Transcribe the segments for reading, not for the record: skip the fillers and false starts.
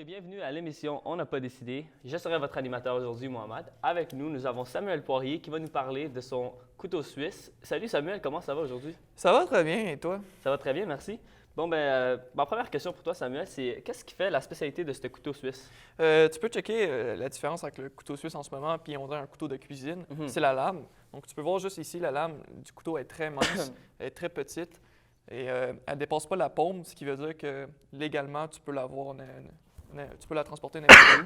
et bienvenue à l'émission On n'a pas décidé. Je serai votre animateur aujourd'hui, Mohamed. Avec nous, nous avons Samuel Poirier qui va nous parler de son couteau suisse. Salut Samuel, comment ça va aujourd'hui? Ça va très bien, et toi? Ça va très bien, merci. Bon, ma première question pour toi, Samuel, c'est qu'est-ce qui fait la spécialité de ce couteau suisse? Tu peux checker la différence avec le couteau suisse en ce moment, puis on dirait un couteau de cuisine. C'est la lame. Donc, tu peux voir juste ici, la lame du couteau est très mince, elle est très petite, et elle ne dépasse pas la paume, ce qui veut dire que légalement, tu peux l'avoir, tu peux la transporter n'importe où.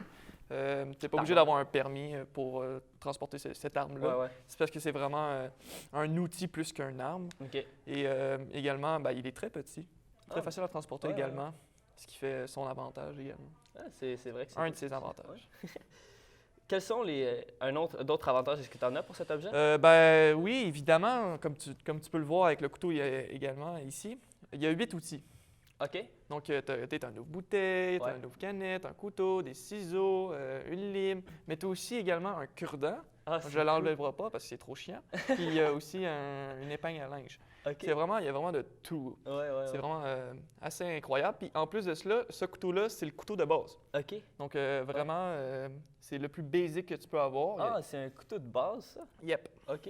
Tu n'es pas obligé d'avoir un permis pour transporter cette arme-là. Ouais. C'est parce que c'est vraiment un outil plus qu'une arme. OK. Et également, il est très petit, très facile à transporter également, ce qui fait son avantage également. Ah, c'est vrai que c'est Un de ses avantages. Ouais. Quels sont d'autres avantages est-ce que tu en as pour cet objet? Oui, évidemment, comme tu peux le voir avec le couteau également ici, il y a 8 outils. OK. Donc, tu as une bouteille, tu as une canette, un couteau, des ciseaux, une lime, mais tu as aussi également un cure-dent. Ah, Je ne l'enlèverai pas parce que c'est trop chiant. Puis il y a aussi une épingle à linge. OK. Il y a vraiment de tout. C'est vraiment assez incroyable. Puis en plus de cela, ce couteau-là, c'est le couteau de base. OK. Donc vraiment, c'est le plus basic que tu peux avoir. Ah, c'est un couteau de base, ça? Yep. OK.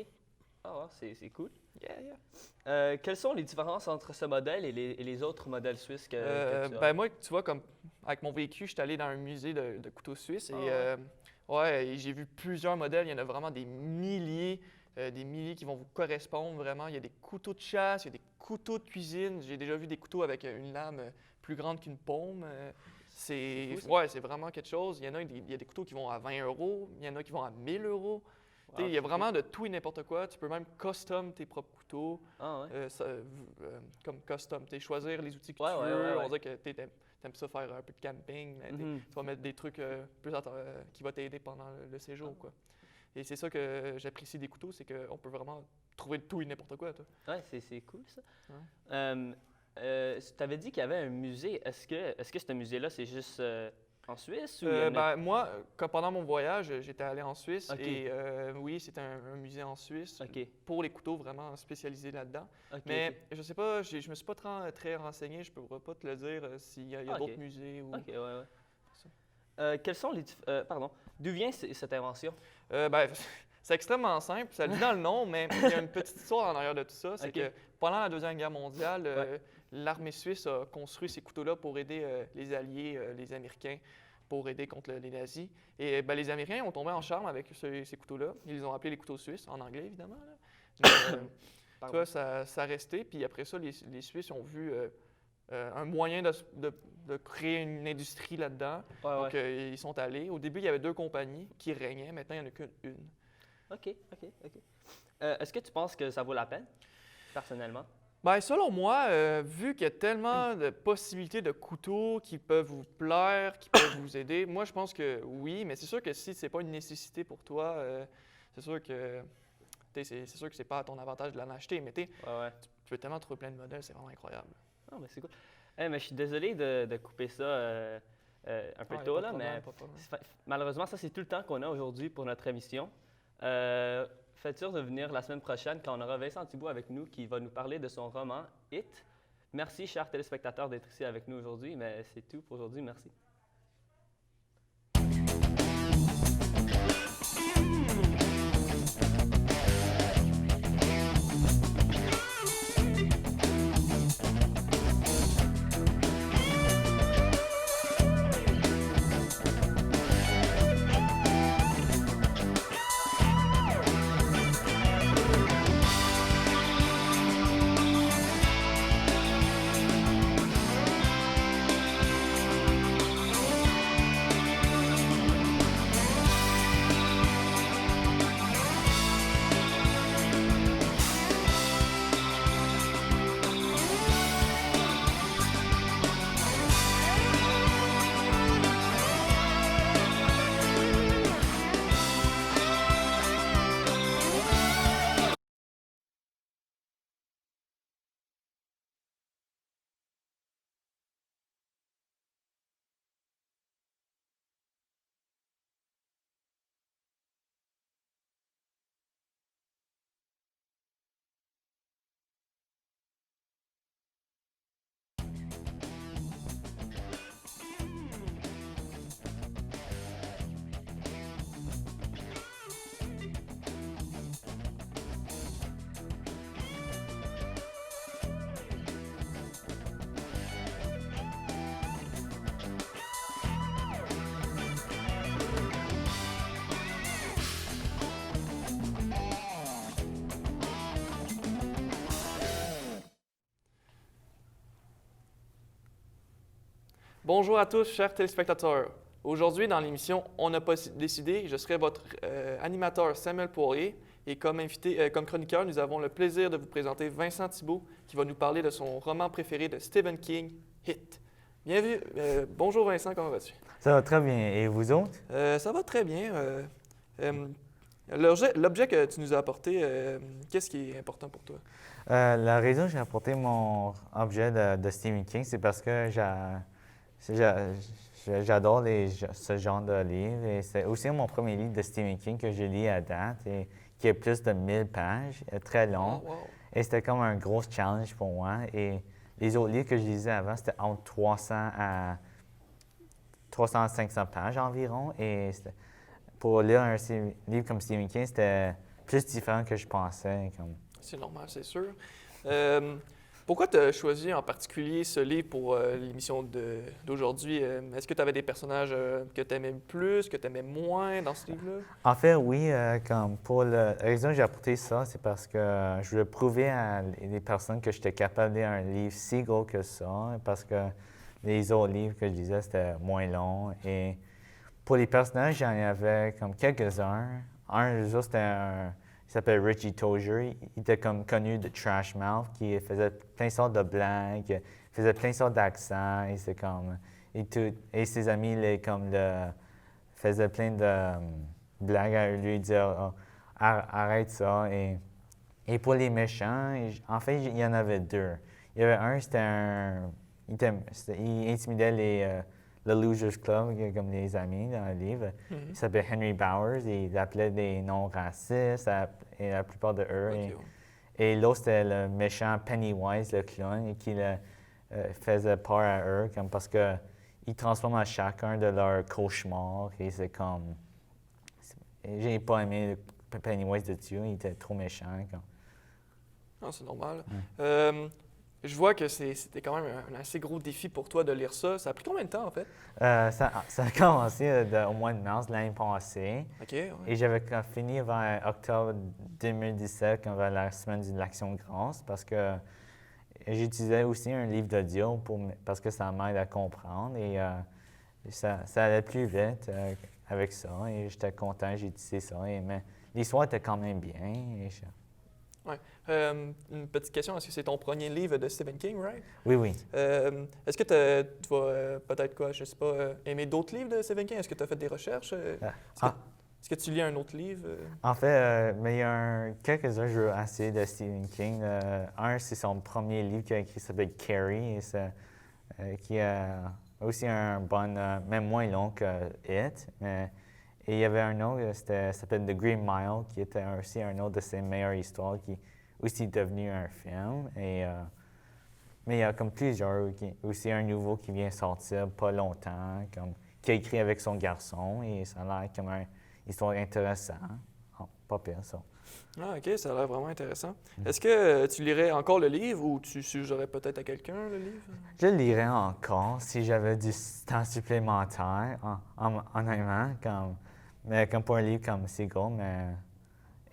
Ah, ouais, c'est cool. Yeah. Quelles sont les différences entre ce modèle et les autres modèles suisses que tu as? Moi, tu vois, comme avec mon véhicule, je suis allé dans un musée de couteaux suisses et j'ai vu plusieurs modèles. Il y en a vraiment des milliers qui vont vous correspondre vraiment. Il y a des couteaux de chasse, il y a des couteaux de cuisine. J'ai déjà vu des couteaux avec une lame plus grande qu'une paume. C'est vraiment quelque chose. Il y a des couteaux qui vont à 20 €, il y en a qui vont à 1000 €. Il y a vraiment de tout et n'importe quoi. Tu peux même custom tes propres couteaux. Ah, ouais. Comme custom, choisir les outils que tu veux. On dirait que tu aimes ça faire un peu de camping. Mais tu vas mettre des trucs qui vont t'aider pendant le séjour. Quoi. Et c'est ça que j'apprécie des couteaux, c'est qu'on peut vraiment trouver de tout et n'importe quoi. Oui, c'est cool ça. Ouais. Tu avais dit qu'il y avait un musée. Est-ce que ce musée-là, c'est juste en Suisse? Ou Moi, pendant mon voyage, j'étais allé en Suisse et oui, c'était un musée en Suisse pour les couteaux vraiment spécialisés là-dedans. Mais je sais pas, je me suis pas très renseigné, je pourrais pas te le dire s'il y a d'autres musées ou... OK, quels sont les... pardon, d'où vient cette invention? C'est extrêmement simple, ça le dit dans le nom, mais il y a une petite histoire en arrière de tout ça. C'est que pendant la Deuxième Guerre mondiale, l'armée suisse a construit ces couteaux-là pour aider les Alliés, les Américains, pour aider contre les nazis. Et les Américains ont tombé en charme avec ces couteaux-là. Ils les ont appelés les couteaux suisses, en anglais évidemment. Mais, tu vois, ça a resté. Puis après ça, les Suisses ont vu un moyen de créer une industrie là-dedans. Donc, ils sont allés. Au début, il y avait 2 compagnies qui régnaient. Maintenant, il n'y en a qu'une. OK. Est-ce que tu penses que ça vaut la peine, personnellement? Selon moi, vu qu'il y a tellement de possibilités de couteaux qui peuvent vous plaire, qui peuvent vous aider, moi, je pense que oui, mais c'est sûr que si c'est pas une nécessité pour toi, c'est sûr que c'est pas à ton avantage de l'en acheter, mais tu peux tellement trouver plein de modèles, c'est vraiment incroyable. Ah, mais c'est cool. Mais je suis désolé de couper ça un peu tôt, là, mais malheureusement, ça, c'est tout le temps qu'on a aujourd'hui pour notre émission. Faites sûr de venir la semaine prochaine quand on aura Vincent Thibault avec nous qui va nous parler de son roman « It ». Merci, chers téléspectateurs, d'être ici avec nous aujourd'hui, mais c'est tout pour aujourd'hui. Merci. Bonjour à tous, chers téléspectateurs. Aujourd'hui, dans l'émission On n'a pas décidé, je serai votre animateur Samuel Poirier et comme invité, comme chroniqueur, nous avons le plaisir de vous présenter Vincent Thibault qui va nous parler de son roman préféré de Stephen King, Hit. Bienvenue. Bonjour Vincent, comment vas-tu? Ça va très bien. Et vous autres? Ça va très bien. L'objet que tu nous as apporté, qu'est-ce qui est important pour toi? La raison que j'ai apporté mon objet de Stephen King, c'est parce que j'adore ce genre de livre. Et c'est aussi mon premier livre de Stephen King que j'ai lu à date et qui a plus de 1000 pages, très long. Oh, wow. Et c'était comme un gros challenge pour moi. Et les autres livres que je lisais avant, c'était entre 300 à 500 pages environ. Et pour lire un livre comme Stephen King, c'était plus différent que je pensais. C'est normal, c'est sûr. Pourquoi tu as choisi en particulier ce livre pour l'émission d'aujourd'hui? Est-ce que tu avais des personnages que tu aimais plus, que tu aimais moins dans ce livre-là? En fait, oui. La raison que j'ai apporté ça, c'est parce que je voulais prouver à les personnes que j'étais capable de lire un livre si gros que ça, parce que les autres livres que je lisais, c'était moins long. Et pour les personnages, j'en avais comme quelques-uns. Un des autres, il s'appelle Richie Tozier. Il était comme connu de Trash Mouth, qui faisait plein de sortes de blagues, faisait plein de sortes d'accents. Et ses amis faisaient plein de blagues à lui, dire oh, arrête ça. Et pour les méchants, en fait, il y en avait deux. Il y avait un, il intimidait le Losers Club, comme les amis dans le livre. Mm-hmm. Il s'appelait Henry Bowers et il appelait des noms racistes, et la plupart de eux. Okay. Et l'autre, c'était le méchant Pennywise, le clown, et qui faisait peur à eux, parce qu'il transforme à chacun de leurs cauchemars. Et c'est comme. J'ai pas aimé le Pennywise de Dieu, il était trop méchant. Ah, c'est normal. Ouais. Je vois que c'était quand même un assez gros défi pour toi de lire ça. Ça a pris combien de temps, en fait? Ça a commencé au mois de mars de l'année passée. OK, ouais. Et j'avais fini vers octobre 2017, vers la semaine de l'Action de grâce, parce que j'utilisais aussi un livre d'audio parce que ça m'aide à comprendre. Et ça allait plus vite avec ça. Et j'étais content, j'ai utilisé ça. Mais l'histoire était quand même bien. Ouais. Une petite question, est-ce que c'est ton premier livre de Stephen King, right? Oui, oui. Est-ce que tu vas peut-être quoi, je sais pas, aimer d'autres livres de Stephen King? Est-ce que tu as fait des recherches? Est-ce que tu lis un autre livre? En fait, mais il y a quelques-uns que je veux essayer de Stephen King. Un, c'est son premier livre qu'il a écrit, qui s'appelle Carrie, qui a aussi un bon, même moins long que It. Et il y avait un autre, ça s'appelle The Green Mile, qui était aussi un autre de ses meilleures histoires, qui est aussi devenu un film. Mais il y a comme plusieurs, aussi un nouveau qui vient sortir pas longtemps, qui a écrit avec son garçon, et ça a l'air comme une histoire intéressante. Oh, pas pire, ça. Ah, OK, ça a l'air vraiment intéressant. Est-ce que tu lirais encore le livre ou tu suggérerais peut-être à quelqu'un le livre? Je le lirais encore si j'avais du temps supplémentaire, honnêtement, mais comme pour un livre comme Seagull, mais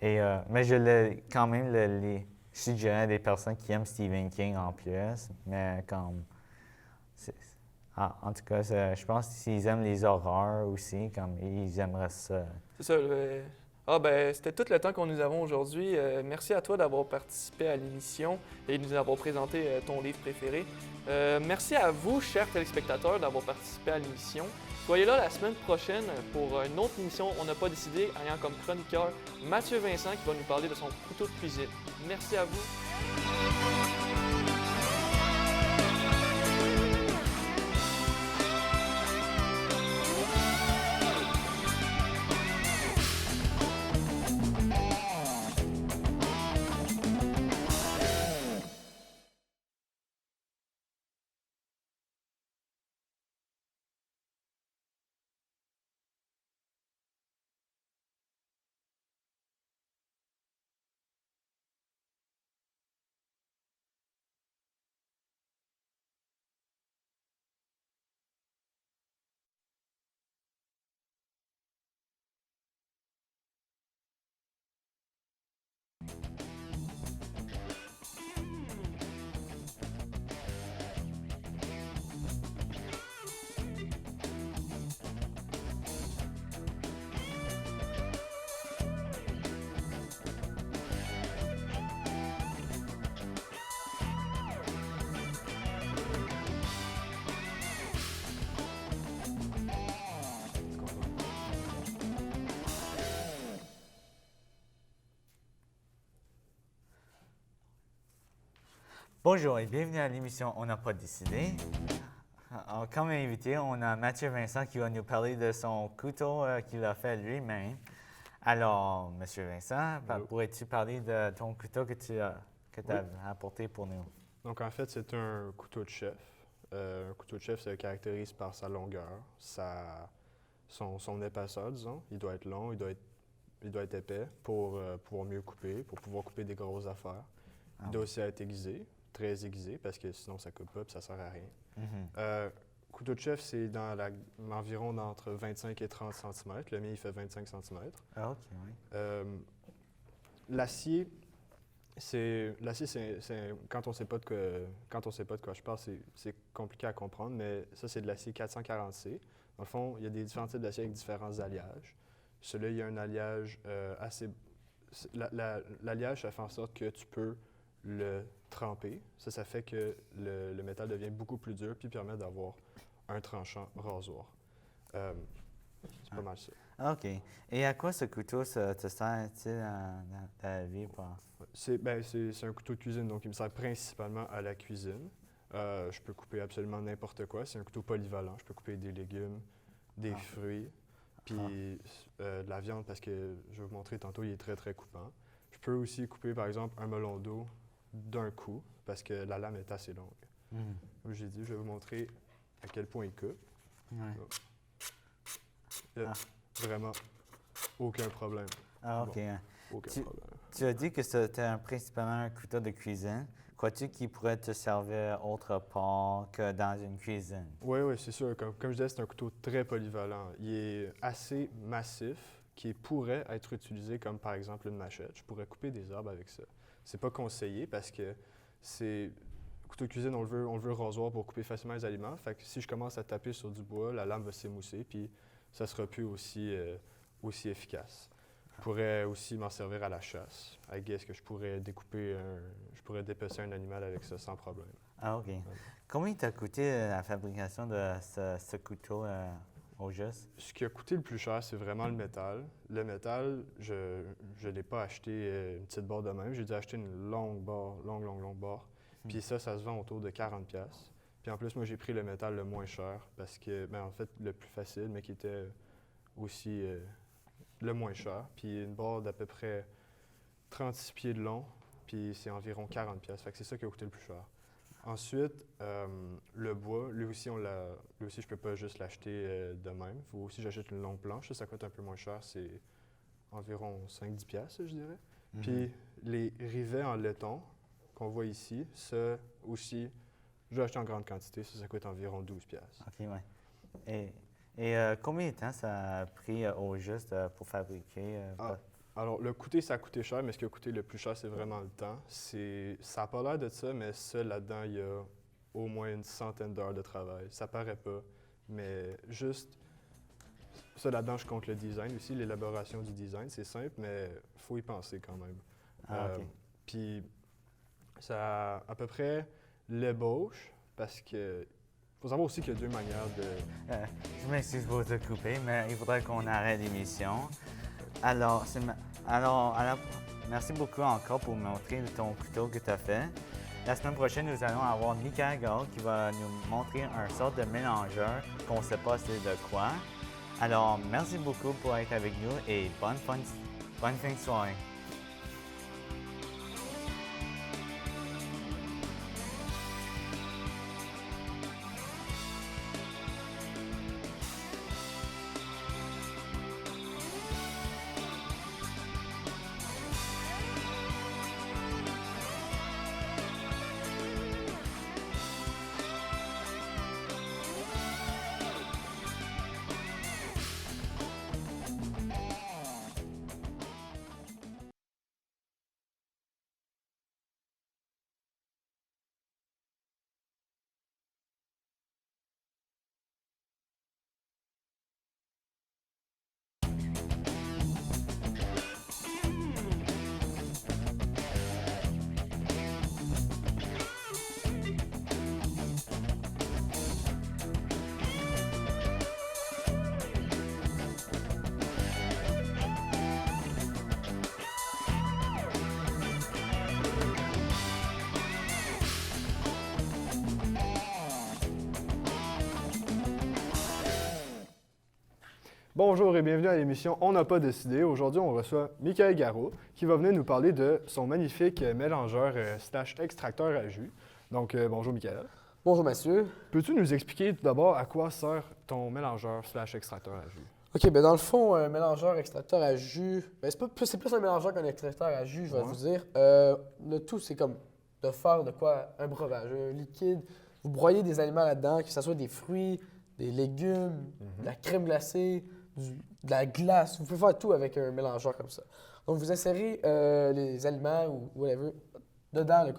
je l'ai quand même je suggérerais à des personnes qui aiment Stephen King en plus, mais en tout cas, je pense que s'ils aiment les horreurs aussi, ils aimeraient ça. C'est ça. C'était tout le temps que nous avons aujourd'hui. Merci à toi d'avoir participé à l'émission et de nous avoir présenté ton livre préféré. Merci à vous, chers téléspectateurs, d'avoir participé à l'émission. Soyez là la semaine prochaine pour une autre émission On n'a pas décidé, ayant comme chroniqueur Mathieu Vincent qui va nous parler de son couteau de cuisine. Merci à vous. Bonjour et bienvenue à l'émission On n'a pas décidé. Alors, comme invité, on a Mathieu Vincent qui va nous parler de son couteau qu'il a fait lui-même. Alors, Monsieur Vincent, pourrais-tu parler de ton couteau que tu as apporté pour nous? Donc, en fait, c'est un couteau de chef. Un couteau de chef se caractérise par sa longueur, son épaisseur, disons. Il doit être long, il doit être épais pour pouvoir mieux couper, pour pouvoir couper des grosses affaires. Il doit aussi être aiguisé, très aiguisé, parce que sinon ça ne coupe pas et ça ne sert à rien. Couteau de chef, c'est environ entre 25 et 30 cm. Le mien, il fait 25 cm. Ah, OK, oui. L'acier, quand on ne sait pas de quoi je parle, c'est compliqué à comprendre, mais ça, c'est de l'acier 440C. Dans le fond, il y a des différents types d'acier avec différents alliages. Celui-là, il y a un alliage assez... L'alliage, ça fait en sorte que tu peux le tremper. Ça fait que le métal devient beaucoup plus dur puis permet d'avoir un tranchant rasoir. C'est pas mal ça. OK. Et à quoi ce couteau te sert-il dans ta vie? C'est un couteau de cuisine, donc il me sert principalement à la cuisine. Je peux couper absolument n'importe quoi. C'est un couteau polyvalent. Je peux couper des légumes, des fruits, puis de la viande, parce que je vais vous montrer tantôt, il est très, très coupant. Je peux aussi couper, par exemple, un melon d'eau d'un coup, parce que la lame est assez longue. Comme j'ai dit, je vais vous montrer à quel point il coupe. Il y a vraiment aucun problème. Ah, OK. Aucun problème. Tu as dit que c'était principalement un couteau de cuisine. Crois-tu qu'il pourrait te servir autre part que dans une cuisine? Oui, c'est sûr. Comme je disais, c'est un couteau très polyvalent. Il est assez massif, qui pourrait être utilisé comme, par exemple, une machette. Je pourrais couper des arbres avec ça. C'est pas conseillé parce que couteau de cuisine, on le veut rasoir pour couper facilement les aliments. Fait que si je commence à taper sur du bois, la lame va s'émousser, puis ça sera plus aussi efficace. Je pourrais aussi m'en servir à la chasse. I guess que je pourrais dépecer un animal avec ça sans problème. Ah, OK. Combien t'a coûté la fabrication de ce couteau au juste? Ce qui a coûté le plus cher, c'est vraiment le métal. Le métal, je n'ai pas acheté une petite barre de même. J'ai dû acheter une longue barre. Puis ça se vend autour de 40$. Puis en plus, moi, j'ai pris le métal le moins cher parce que, en fait, le plus facile, mais qui était aussi le moins cher. Puis une barre d'à peu près 36 pieds de long, puis c'est environ 40$. Fait que c'est ça qui a coûté le plus cher. Ensuite, le bois, lui aussi, je peux pas juste l'acheter de même. Il faut aussi que j'achète une longue planche. Ça coûte un peu moins cher. C'est environ 5-10$, je dirais. Puis les rivets en laiton qu'on voit ici, ça aussi, je l'ai acheté en grande quantité. Ça coûte environ 12$. OK, oui. Et combien de temps ça a pris au juste pour fabriquer? Alors, ça a coûté cher, mais ce qui a coûté le plus cher, c'est vraiment le temps. Ça n'a pas l'air de ça, mais ça, là-dedans, il y a au moins une centaine d'heures de travail. Ça paraît pas, mais juste... Ça, là-dedans, je compte le design aussi, l'élaboration du design. C'est simple, mais il faut y penser quand même. OK. Puis, ça a à peu près l'ébauche, parce que... Il faut savoir aussi qu'il y a deux manières de... Je m'excuse pour te couper, mais il faudrait qu'on arrête l'émission. Alors, merci beaucoup encore pour me montrer ton couteau que tu as fait. La semaine prochaine, nous allons avoir Mika Gall qui va nous montrer un sorte de mélangeur qu'on ne sait pas c'est de quoi. Alors, merci beaucoup pour être avec nous et bonne fin de soirée. Bonjour et bienvenue à l'émission On n'a pas décidé. Aujourd'hui, on reçoit Michael Garot qui va venir nous parler de son magnifique mélangeur slash extracteur à jus. Donc, bonjour Michael. Bonjour Mathieu. Peux-tu nous expliquer tout d'abord à quoi sert ton mélangeur slash extracteur à jus? OK, bien dans le fond, un mélangeur extracteur à jus, c'est plus un mélangeur qu'un extracteur à jus, je vais vous dire. Le tout, c'est comme de faire de quoi un breuvage, un liquide. Vous broyez des aliments là-dedans, que ce soit des fruits, des légumes, de la crème glacée, de la glace. Vous pouvez faire tout avec un mélangeur comme ça. Donc, vous insérez les aliments ou whatever dedans le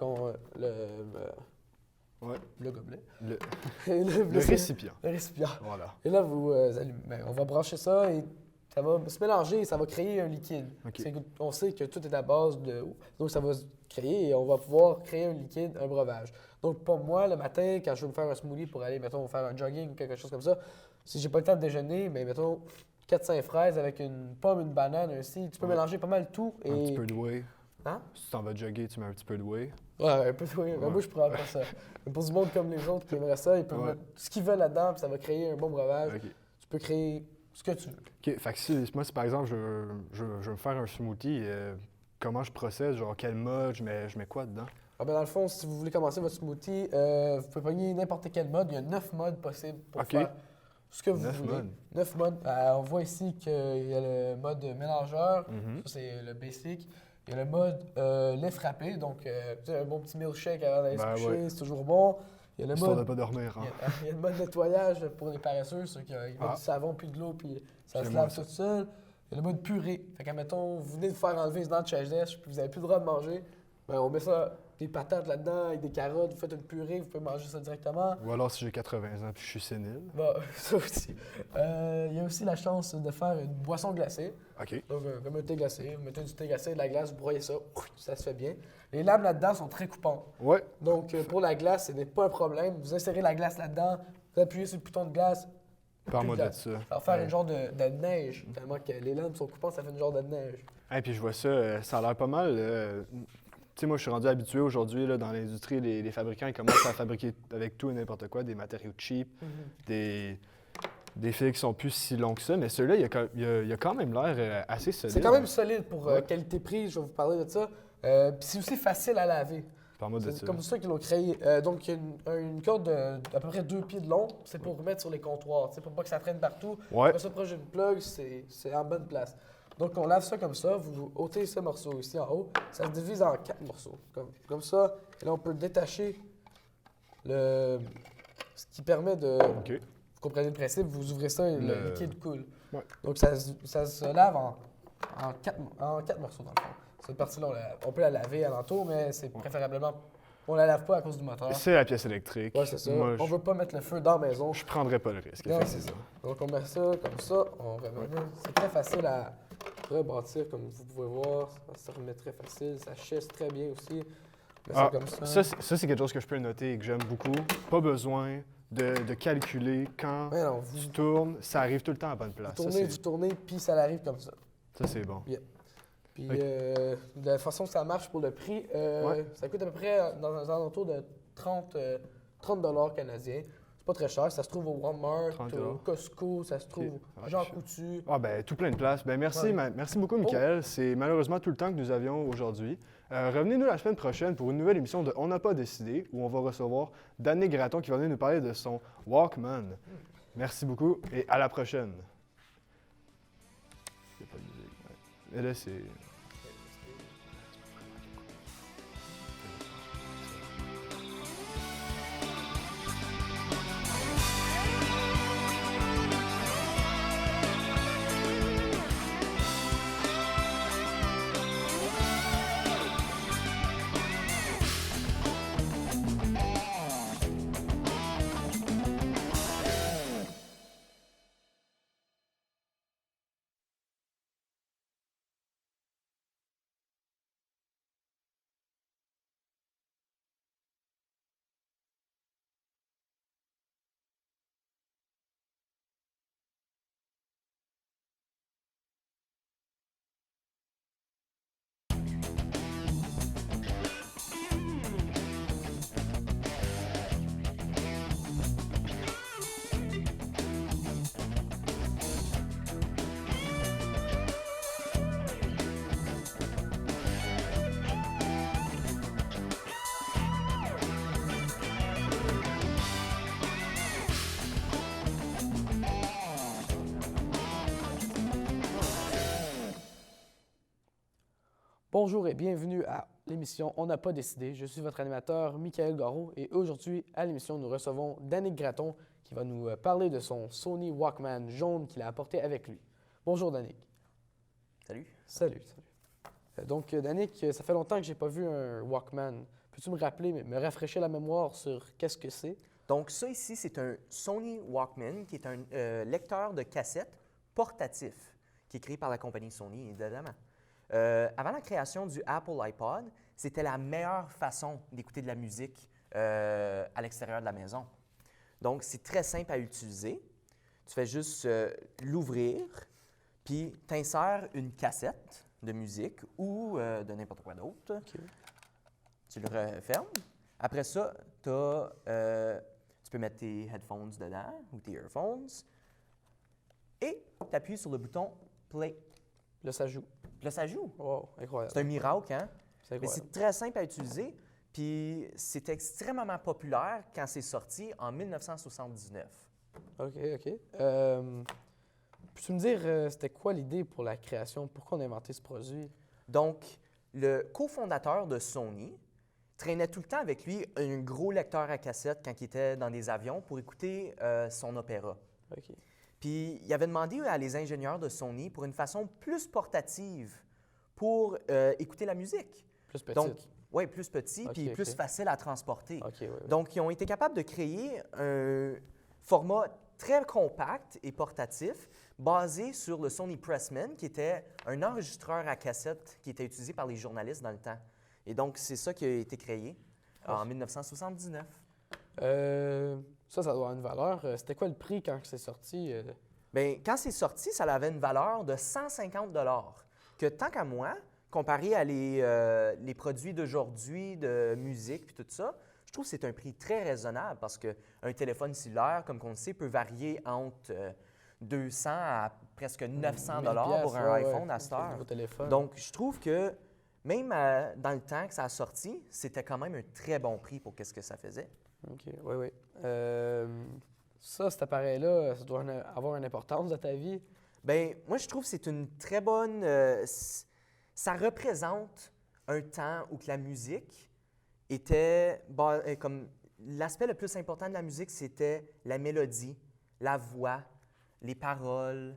gobelet. Le récipient. Le récipient. Voilà. Et là, vous allumez. On va brancher ça et ça va se mélanger et ça va créer un liquide. OK. On sait que tout est à base de eau. Donc, ça va se créer et on va pouvoir créer un liquide, un breuvage. Donc, pour moi, le matin, quand je veux me faire un smoothie pour aller, mettons, faire un jogging ou quelque chose comme ça, si j'ai pas le temps de déjeuner, mais mettons 4-5 fraises avec une pomme, une banane, un cidre, tu peux mélanger pas mal tout. Un petit peu de whey. Hein? Si tu t'en vas jogger, tu mets un petit peu de whey. Ouais, un peu de whey. Moi, je pourrais faire ça. Mais pour du monde comme les autres qui aimeraient ça, ils peuvent mettre ce qu'ils veulent là-dedans, puis ça va créer un bon breuvage. OK. Tu peux créer ce que tu veux. OK. Fait que si par exemple, je veux me faire un smoothie, comment je procède? Genre, quel mode? Je mets quoi dedans? Ah ben dans le fond, si vous voulez commencer votre smoothie, vous pouvez pogner n'importe quel mode. Il y a 9 modes possibles pour faire ce que vous 9 voulez. modes. 9 modes. On voit ici qu'il y a le mode mélangeur. Mhm. Ça, c'est le basic. Il y a le mode lait frappé. Donc, tu sais, un bon petit milkshake avant d'aller se coucher, c'est toujours bon. Il y a le Histoire de mode... pas dormir. Hein? Il y a le mode nettoyage pour les paresseux, ceux qui mettent du savon puis de l'eau, puis ça se lave tout seul. Il y a le mode purée. Fait que, mettons, vous venez de faire enlever les dents de chaise puis vous n'avez plus le droit de manger. Ben, on met ça, des patates là-dedans, avec des carottes, vous faites une purée, vous pouvez manger ça directement. Ou alors si j'ai 80 ans puis je suis sénile. Bon, ça aussi. Il y a aussi la chance de faire une boisson glacée. OK. Donc, comme un thé glacé. Vous mettez du thé glacé, de la glace, vous broyez ça, ça se fait bien. Les lames là-dedans sont très coupantes. Ouais. Donc, pour la glace, ce n'est pas un problème. Vous insérez la glace là-dedans, vous appuyez sur le bouton de glace. Parle-moi de ça. Ça va faire une genre de neige, tellement que les lames sont coupantes, ça fait une genre de neige. Et puis je vois ça, ça a l'air pas mal. Tu sais, moi, je suis rendu habitué aujourd'hui, là, dans l'industrie, les fabricants, ils commencent à fabriquer avec tout et n'importe quoi, des matériaux cheap, des fils qui sont plus si longs que ça, mais celui-là, il a quand même l'air assez solide. C'est quand même solide pour qualité-prix, je vais vous parler de ça. Puis c'est aussi facile à laver. Parle-moi de C'est ça. comme ça qu'ils l'ont créé. Donc, il y a une corde d'à peu près 2 pieds de long, c'est pour remettre sur les comptoirs, pour pas que ça traîne partout. Ouais. Pas ça proche d'une plug, c'est en bonne place. Donc, on lave ça comme ça. Vous ôtez ce morceau ici en haut. Ça se divise en 4 morceaux. Comme ça. Et là, on peut détacher ce qui permet de... OK. Vous comprenez le principe, vous ouvrez ça et le liquide coule. Ouais. Donc, ça se lave en 4 morceaux, dans le fond. Cette partie-là, on peut la laver alentour, mais c'est préférablement... On la lave pas à cause du moteur. C'est la pièce électrique. Ouais, c'est ça. Moi, On veut pas mettre le feu dans la maison. je prendrais pas le risque, Non, effectivement. Donc, on met ça comme ça. On remet. C'est très facile à rebâtir, comme vous pouvez voir. Ça remet très facile. Ça chasse très bien aussi. On met ça comme ça. Ça, c'est quelque chose que je peux noter et que j'aime beaucoup. Pas besoin de calculer quand Ouais, non, tu tournes, ça arrive tout le temps à la bonne place. vous tournez, puis ça arrive comme ça. Ça, c'est bon. Puis, de la façon que ça marche pour le prix, ça coûte à peu près dans un alentour de 30 $ canadiens. C'est pas très cher. Ça se trouve au Walmart, au Costco, ça se trouve Jean Coutu. Ah ben tout plein de places. Ben merci, merci beaucoup, Michael. C'est malheureusement tout le temps que nous avions aujourd'hui. Revenez-nous la semaine prochaine pour une nouvelle émission de On n'a pas décidé, où on va recevoir Danny Graton qui va venir nous parler de son Walkman. Merci beaucoup et à la prochaine. Il y a pas de musique. Ouais. Et là, c'est... Bonjour et bienvenue à l'émission On n'a pas décidé. Je suis votre animateur, Michael Garot, et aujourd'hui, à l'émission, nous recevons Danick Gratton qui va nous parler de son Sony Walkman jaune qu'il a apporté avec lui. Bonjour, Danick. Salut. Salut. Donc, Danick, ça fait longtemps que j'ai pas vu un Walkman. Peux-tu me rappeler, me rafraîchir la mémoire sur qu'est-ce que c'est? Donc, ça ici, c'est un Sony Walkman qui est un lecteur de cassettes portatif qui est créé par la compagnie Sony, évidemment. Avant la création du Apple iPod, c'était la meilleure façon d'écouter de la musique à l'extérieur de la maison. Donc, c'est très simple à utiliser. Tu fais juste l'ouvrir, puis tu insères une cassette de musique ou de n'importe quoi d'autre. OK. Tu le refermes. Après ça, tu peux mettre tes headphones dedans ou tes earphones et tu appuies sur le bouton Play. Là, ça joue. Là, ça joue. Wow, incroyable. C'est un miracle, hein? C'est Mais incroyable. c'est très simple à utiliser. Puis c'est extrêmement populaire quand c'est sorti en 1979. OK. Peux-tu me dire, c'était quoi l'idée pour la création? Pourquoi on a inventé ce produit? Donc, le cofondateur de Sony traînait tout le temps avec lui un gros lecteur à cassette quand il était dans des avions pour écouter son opéra. OK. Puis il avait demandé à les ingénieurs de Sony pour une façon plus portative pour écouter la musique. Plus petite. Donc, oui, plus petit, puis OK, plus OK. facile à transporter. OK, oui. Donc, ils ont été capables de créer un format très compact et portatif basé sur le Sony Pressman, qui était un enregistreur à cassette qui était utilisé par les journalistes dans le temps. Et donc, c'est ça qui a été créé en 1979. Ça doit avoir une valeur. C'était quoi le prix quand c'est sorti? Bien, quand c'est sorti, ça avait une valeur de 150 que tant qu'à moi, comparé à les produits d'aujourd'hui de musique puis tout ça, je trouve que c'est un prix très raisonnable parce qu'un téléphone cellulaire, comme on le sait, peut varier entre 200 à presque 900 pour un iPhone à cette heure. Nouveau téléphone. Donc, je trouve que même dans le temps que ça a sorti, c'était quand même un très bon prix pour ce que ça faisait. OK, oui. Ça, cet appareil-là, ça doit avoir une importance dans ta vie. Bien, moi, je trouve que c'est une très bonne... ça représente un temps où que la musique était... comme l'aspect le plus important de la musique, c'était la mélodie, la voix, les paroles,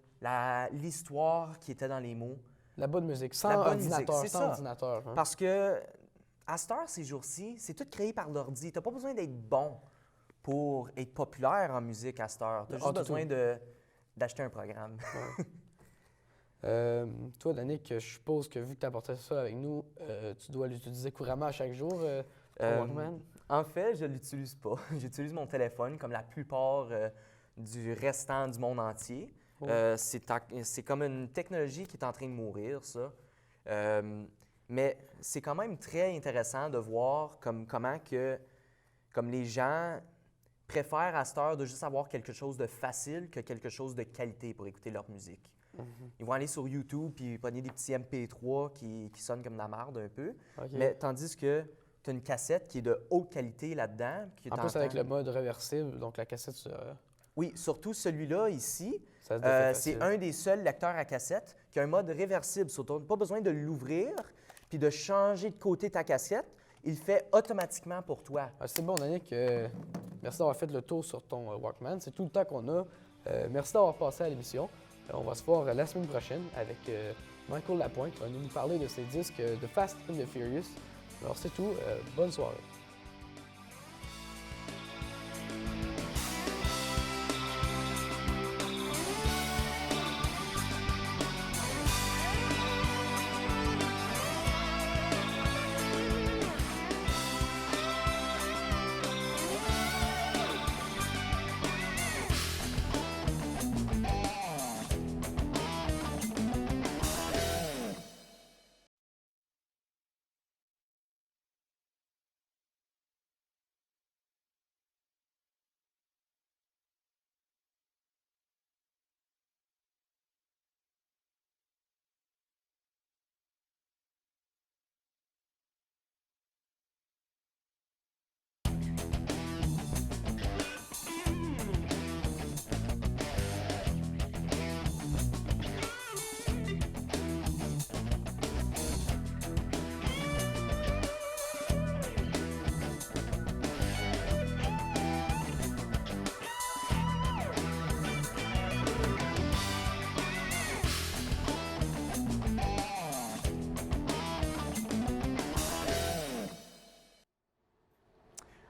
l'histoire qui était dans les mots. La bonne musique, sans La bonne ordinateur. musique, c'est sans ça. ordinateur. Hein. Parce que à cette heure, ces jours-ci, c'est tout créé par l'ordi. Tu n'as pas besoin d'être bon pour être populaire en musique à cette heure. Tu as juste besoin d'acheter un programme. Toi, Danick, je suppose que vu que tu apportais ça avec nous, tu dois l'utiliser couramment à chaque jour, ton Walkman. En fait, je ne l'utilise pas. J'utilise mon téléphone comme la plupart du restant du monde entier. Oh. C'est comme une technologie qui est en train de mourir, ça. Mais c'est quand même très intéressant de voir comment les gens préfèrent à cette heure de juste avoir quelque chose de facile que quelque chose de qualité pour écouter leur musique. Ils vont aller sur YouTube puis pogner des petits MP3 qui sonnent comme de la merde un peu. OK. Mais tandis que tu as une cassette qui est de haute qualité là-dedans. En plus, avec le mode réversible, donc la cassette, Oui, surtout celui-là ici, ça se défait c'est facile. un des seuls lecteurs à cassette qui a un mode réversible. Tu n'as pas besoin de l'ouvrir puis de changer de côté ta cassette. Il le fait automatiquement pour toi. Ah, c'est bon, Danick. Merci d'avoir fait le tour sur ton Walkman. C'est tout le temps qu'on a. Merci d'avoir passé à l'émission. On va se voir la semaine prochaine avec Michael Lapointe qui va nous parler de ses disques de Fast and the Furious. Alors, c'est tout. Bonne soirée.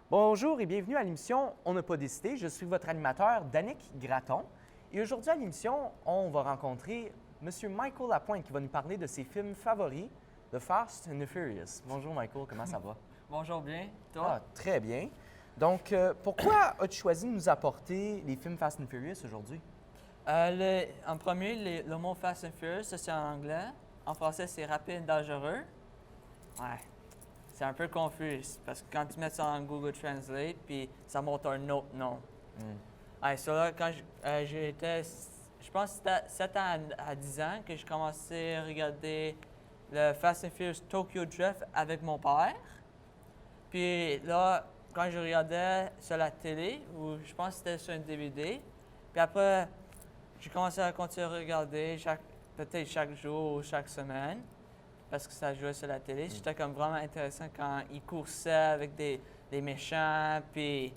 Bonjour et bienvenue à l'émission On n'a pas décidé. Je suis votre animateur, Danick Gratton. Et aujourd'hui à l'émission, on va rencontrer M. Michael Lapointe qui va nous parler de ses films favoris, The Fast and the Furious. Bonjour Michael, comment ça va? Bonjour, bien. Toi? Ah, très bien. Donc, pourquoi as-tu choisi de nous apporter les films Fast and Furious aujourd'hui? En premier, le mot Fast and Furious, ça c'est en anglais. En français, c'est rapide, dangereux. Ouais. C'est un peu confus parce que quand tu mets ça en Google Translate, puis ça montre un autre nom. Ouais, so là, quand j'étais, je pense que c'était 7 ans à 10 ans que j'ai commencé à regarder le Fast and Furious Tokyo Drift avec mon père. Puis là, quand je regardais sur la télé, ou je pense que c'était sur un DVD, puis après, j'ai commencé à continuer à regarder peut-être chaque jour ou chaque semaine, parce que ça jouait sur la télé. C'était comme vraiment intéressant quand ils coursaient avec des méchants, puis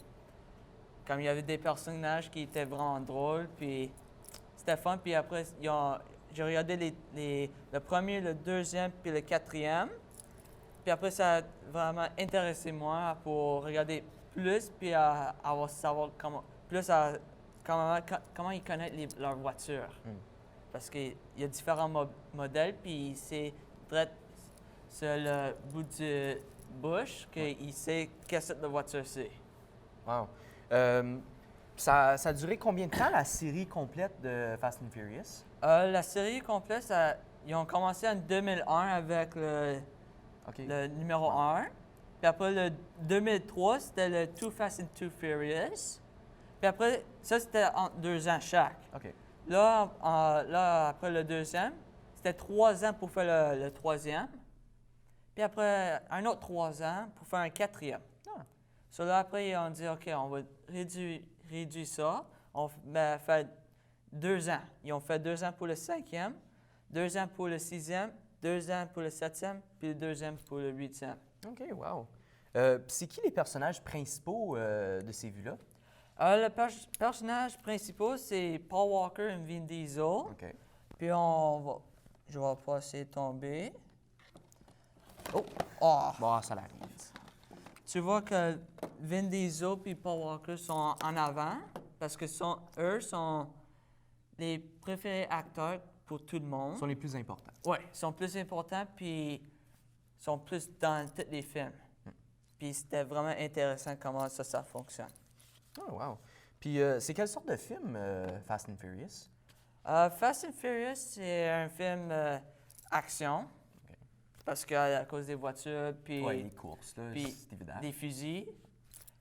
comme il y avait des personnages qui étaient vraiment drôles, puis c'était fun. Puis après, j'ai regardé le premier, le deuxième, puis le quatrième. Puis après, ça a vraiment intéressé moi pour regarder plus, puis à savoir comment ils connaissent leurs voitures. Parce qu'il y a différents modèles, puis c'est sur le bout du bouche qu'il sait qu'est-ce que la voiture c'est. Wow. Ça a duré combien de temps, la série complète de Fast and Furious? La série complète, ils ont commencé en 2001 avec le numéro 1. Puis après, le 2003, c'était le Too Fast and Too Furious. Puis après, ça, c'était en 2 ans chaque. OK. Là, après le deuxième, c'était 3 ans pour faire le troisième. Puis après, un autre 3 ans pour faire un quatrième. So là, après, ils ont dit, OK, on va réduire ça. On fait 2 ans. Ils ont fait 2 ans pour le 5e, 2 ans pour le 6e, 2 ans pour le 7e, puis le 2e pour le 8e. OK, wow. C'est qui les personnages principaux de ces vues-là? Le personnage principal, c'est Paul Walker et Vin Diesel. OK. Puis je vais passer tomber. Oh! Oh! Bon, ça l'arrive. Tu vois que Vin Diesel et Paul Walker sont en avant parce que eux sont les préférés acteurs pour tout le monde. Ils sont les plus importants. Oui, ils sont plus importants puis sont plus dans tous les films. Puis c'était vraiment intéressant comment ça fonctionne. Oh, wow. Puis c'est quelle sorte de film, Fast and Furious? Fast and Furious, c'est un film action. Parce qu'à cause des voitures, puis les courses, là, c'est évident. des fusils.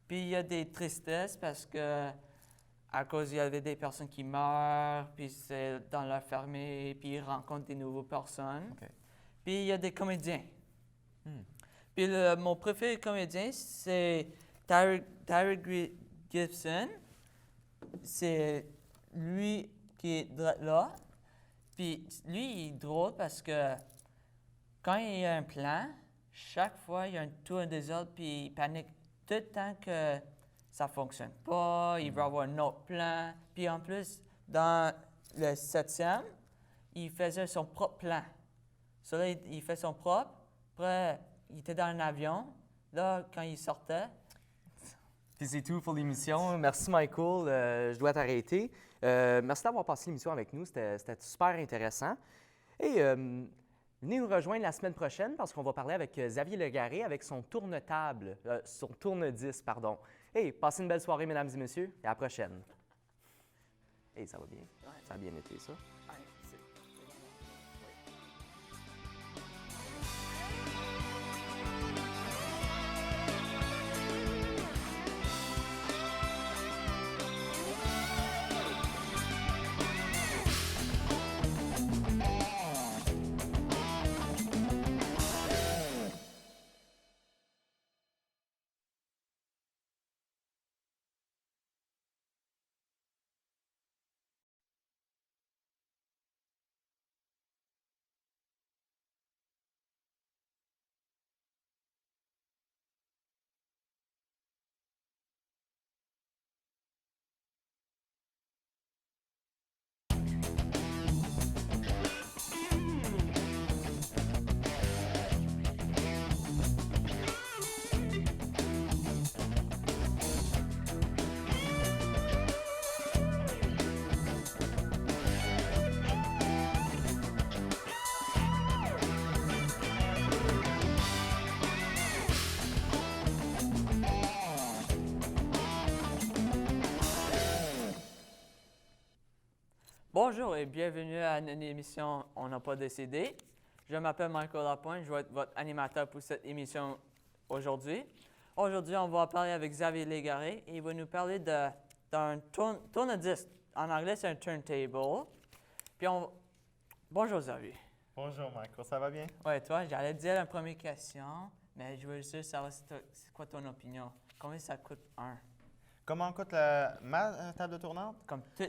Puis il y a des tristesses parce que à cause il y avait des personnes qui meurent, puis c'est dans leur famille, puis ils rencontrent des nouvelles personnes. OK. Puis il y a des comédiens. Puis mon préféré comédien, c'est Tyree Gibson. C'est lui qui est là. Puis lui, il est drôle parce que quand il y a un plan, chaque fois, il y a un tour des autres, puis il panique tout le temps que ça ne fonctionne pas, il veut avoir un autre plan. Puis en plus, dans le 7e, il faisait son propre plan. So là, il fait son propre. Après, il était dans un avion. Là, quand il sortait... Puis c'est tout pour l'émission. Merci, Michael. Je dois t'arrêter. Merci d'avoir passé l'émission avec nous. C'était super intéressant. Et venez nous rejoindre la semaine prochaine parce qu'on va parler avec Xavier Legaré avec son son tourne-disque, pardon. Hey, passez une belle soirée, mesdames et messieurs, et à la prochaine. Hey, ça va bien. Ça a bien été, ça. Bonjour et bienvenue à une émission On n'a pas décidé. Je m'appelle Michael Lapointe, je vais être votre animateur pour cette émission aujourd'hui. Aujourd'hui, on va parler avec Xavier Légaré et il va nous parler d'un tourne-disque. En anglais, c'est un turntable. Puis Bonjour Xavier. Bonjour Michael, ça va bien? Ouais, toi, j'allais te dire la première question, mais je veux juste savoir c'est quoi ton opinion. Combien ça coûte un? Comment coûte ma table tournante? Comme tout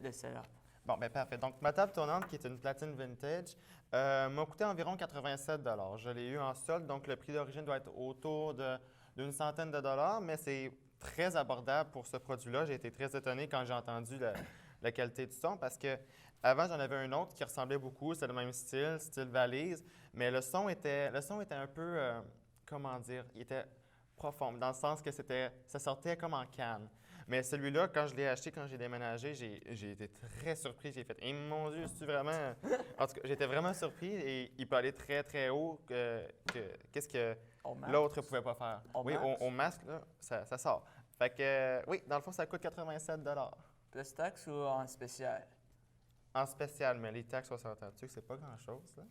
le setup. Bon, bien parfait. Donc, ma table tournante, qui est une platine vintage, m'a coûté environ 87 $. Je l'ai eu en solde, donc le prix d'origine doit être autour d'une centaine de dollars, mais c'est très abordable pour ce produit-là. J'ai été très étonné quand j'ai entendu la qualité du son parce que avant, j'en avais un autre qui ressemblait beaucoup, c'est le même style valise, mais le son était un peu, comment dire, il était profond, dans le sens que ça sortait comme en canne. Mais celui-là, quand je l'ai acheté, quand j'ai déménagé, j'ai été très surpris. J'ai fait, mon Dieu, c'est-tu vraiment... En tout cas, j'étais vraiment surpris et il peut aller très, très haut. Qu'est-ce que l'autre ne pouvait pas faire? Au masque, là, ça sort. Fait que, oui, dans le fond, ça coûte 87 $. Plus taxe ou en spécial? En spécial, mais les taxes, on s'entend-tu que c'est pas grand-chose, là?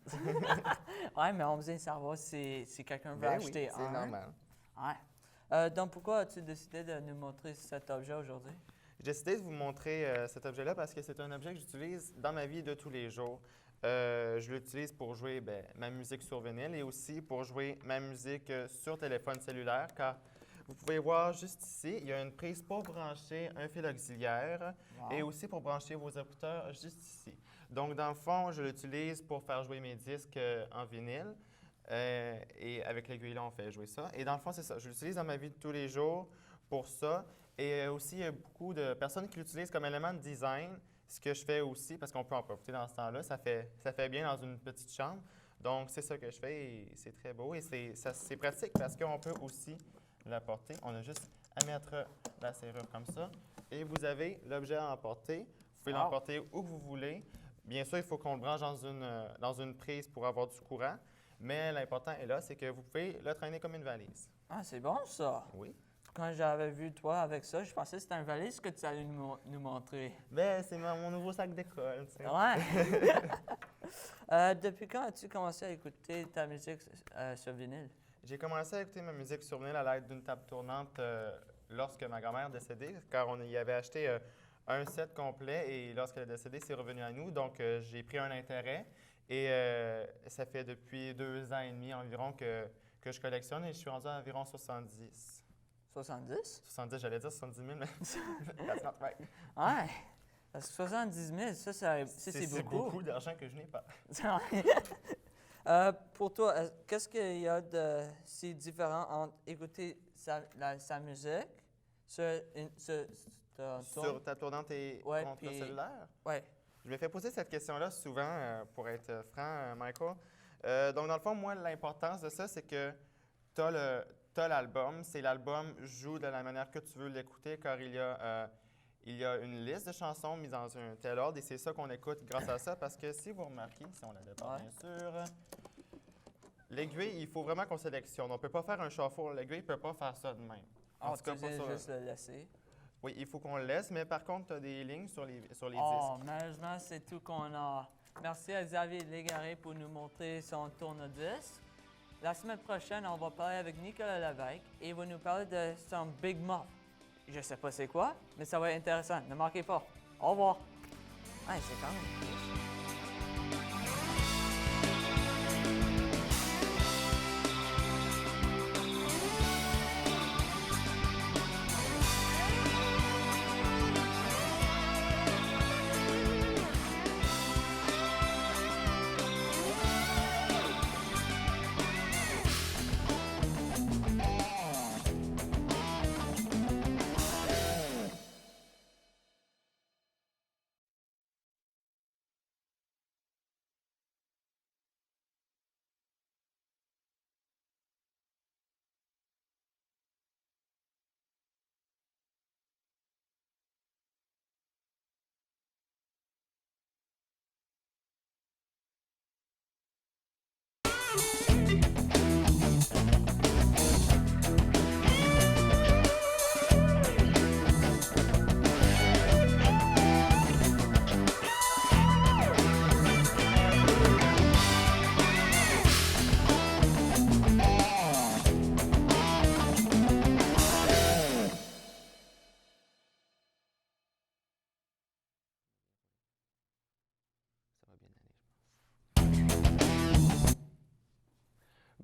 Oui, mais on a besoin de savoir si quelqu'un veut acheter c'est normal. Ouais. Donc, pourquoi as-tu décidé de nous montrer cet objet aujourd'hui? J'ai décidé de vous montrer cet objet-là parce que c'est un objet que j'utilise dans ma vie de tous les jours. Je l'utilise pour jouer ma musique sur vinyle et aussi pour jouer ma musique sur téléphone cellulaire, car vous pouvez voir juste ici, il y a une prise pour brancher un fil auxiliaire et aussi pour brancher vos écouteurs juste ici. Donc, dans le fond, je l'utilise pour faire jouer mes disques en vinyle. Et avec l'aiguille, là, on fait jouer ça. Et dans le fond, c'est ça. Je l'utilise dans ma vie de tous les jours pour ça. Et aussi, il y a beaucoup de personnes qui l'utilisent comme élément de design. Ce que je fais aussi, parce qu'on peut en profiter dans ce temps-là, ça fait bien dans une petite chambre. Donc, c'est ça que je fais et c'est très beau. Et c'est pratique parce qu'on peut aussi la porter. On a juste à mettre la serrure comme ça. Et vous avez l'objet à emporter. Vous pouvez l'emporter où vous voulez. Bien sûr, il faut qu'on le branche dans une prise pour avoir du courant. Mais l'important est là, c'est que vous pouvez le traîner comme une valise. Ah, c'est bon ça! Oui. Quand j'avais vu toi avec ça, je pensais que c'était un valise que tu allais nous montrer. Bien, c'est mon nouveau sac d'école, tu sais. Ouais! Depuis quand as-tu commencé à écouter ta musique sur vinyle? J'ai commencé à écouter ma musique sur vinyle à l'aide d'une table tournante lorsque ma grand-mère est décédée, car on y avait acheté un set complet et lorsqu'elle est décédée, c'est revenu à nous. Donc, j'ai pris un intérêt. Et ça fait depuis 2 ans et demi environ que je collectionne et je suis rendu à environ 70. 70? 70, j'allais dire 70 000, mais that's not right. Ouais! Parce que 70 000, c'est beaucoup. C'est beaucoup d'argent que je n'ai pas. Pour toi, qu'est-ce qu'il y a de si différent entre écouter sa musique sur ta tournante et ton cellulaire? Oui. Je me fais poser cette question-là souvent, pour être franc, Michael. Donc, dans le fond, moi, l'importance de ça, c'est que tu as l'album. C'est l'album joue de la manière que tu veux l'écouter, car il y a une liste de chansons mises dans un tel ordre, et c'est ça qu'on écoute grâce à ça, parce que si vous remarquez, si on l'avait pas, bien sûr, l'aiguille, il faut vraiment qu'on sélectionne. On ne peut pas faire un shuffle. L'aiguille ne peut pas faire ça de même. En tout cas, juste le laisser. Oui, il faut qu'on le laisse, mais par contre, tu as des lignes sur les disques. Malheureusement, c'est tout qu'on a. Merci à Xavier Légaré pour nous montrer son tourne-disque. La semaine prochaine, on va parler avec Nicolas Lévesque et il va nous parler de son Big Muff. Je sais pas c'est quoi, mais ça va être intéressant. Ne manquez pas. Au revoir. Ouais, c'est quand même...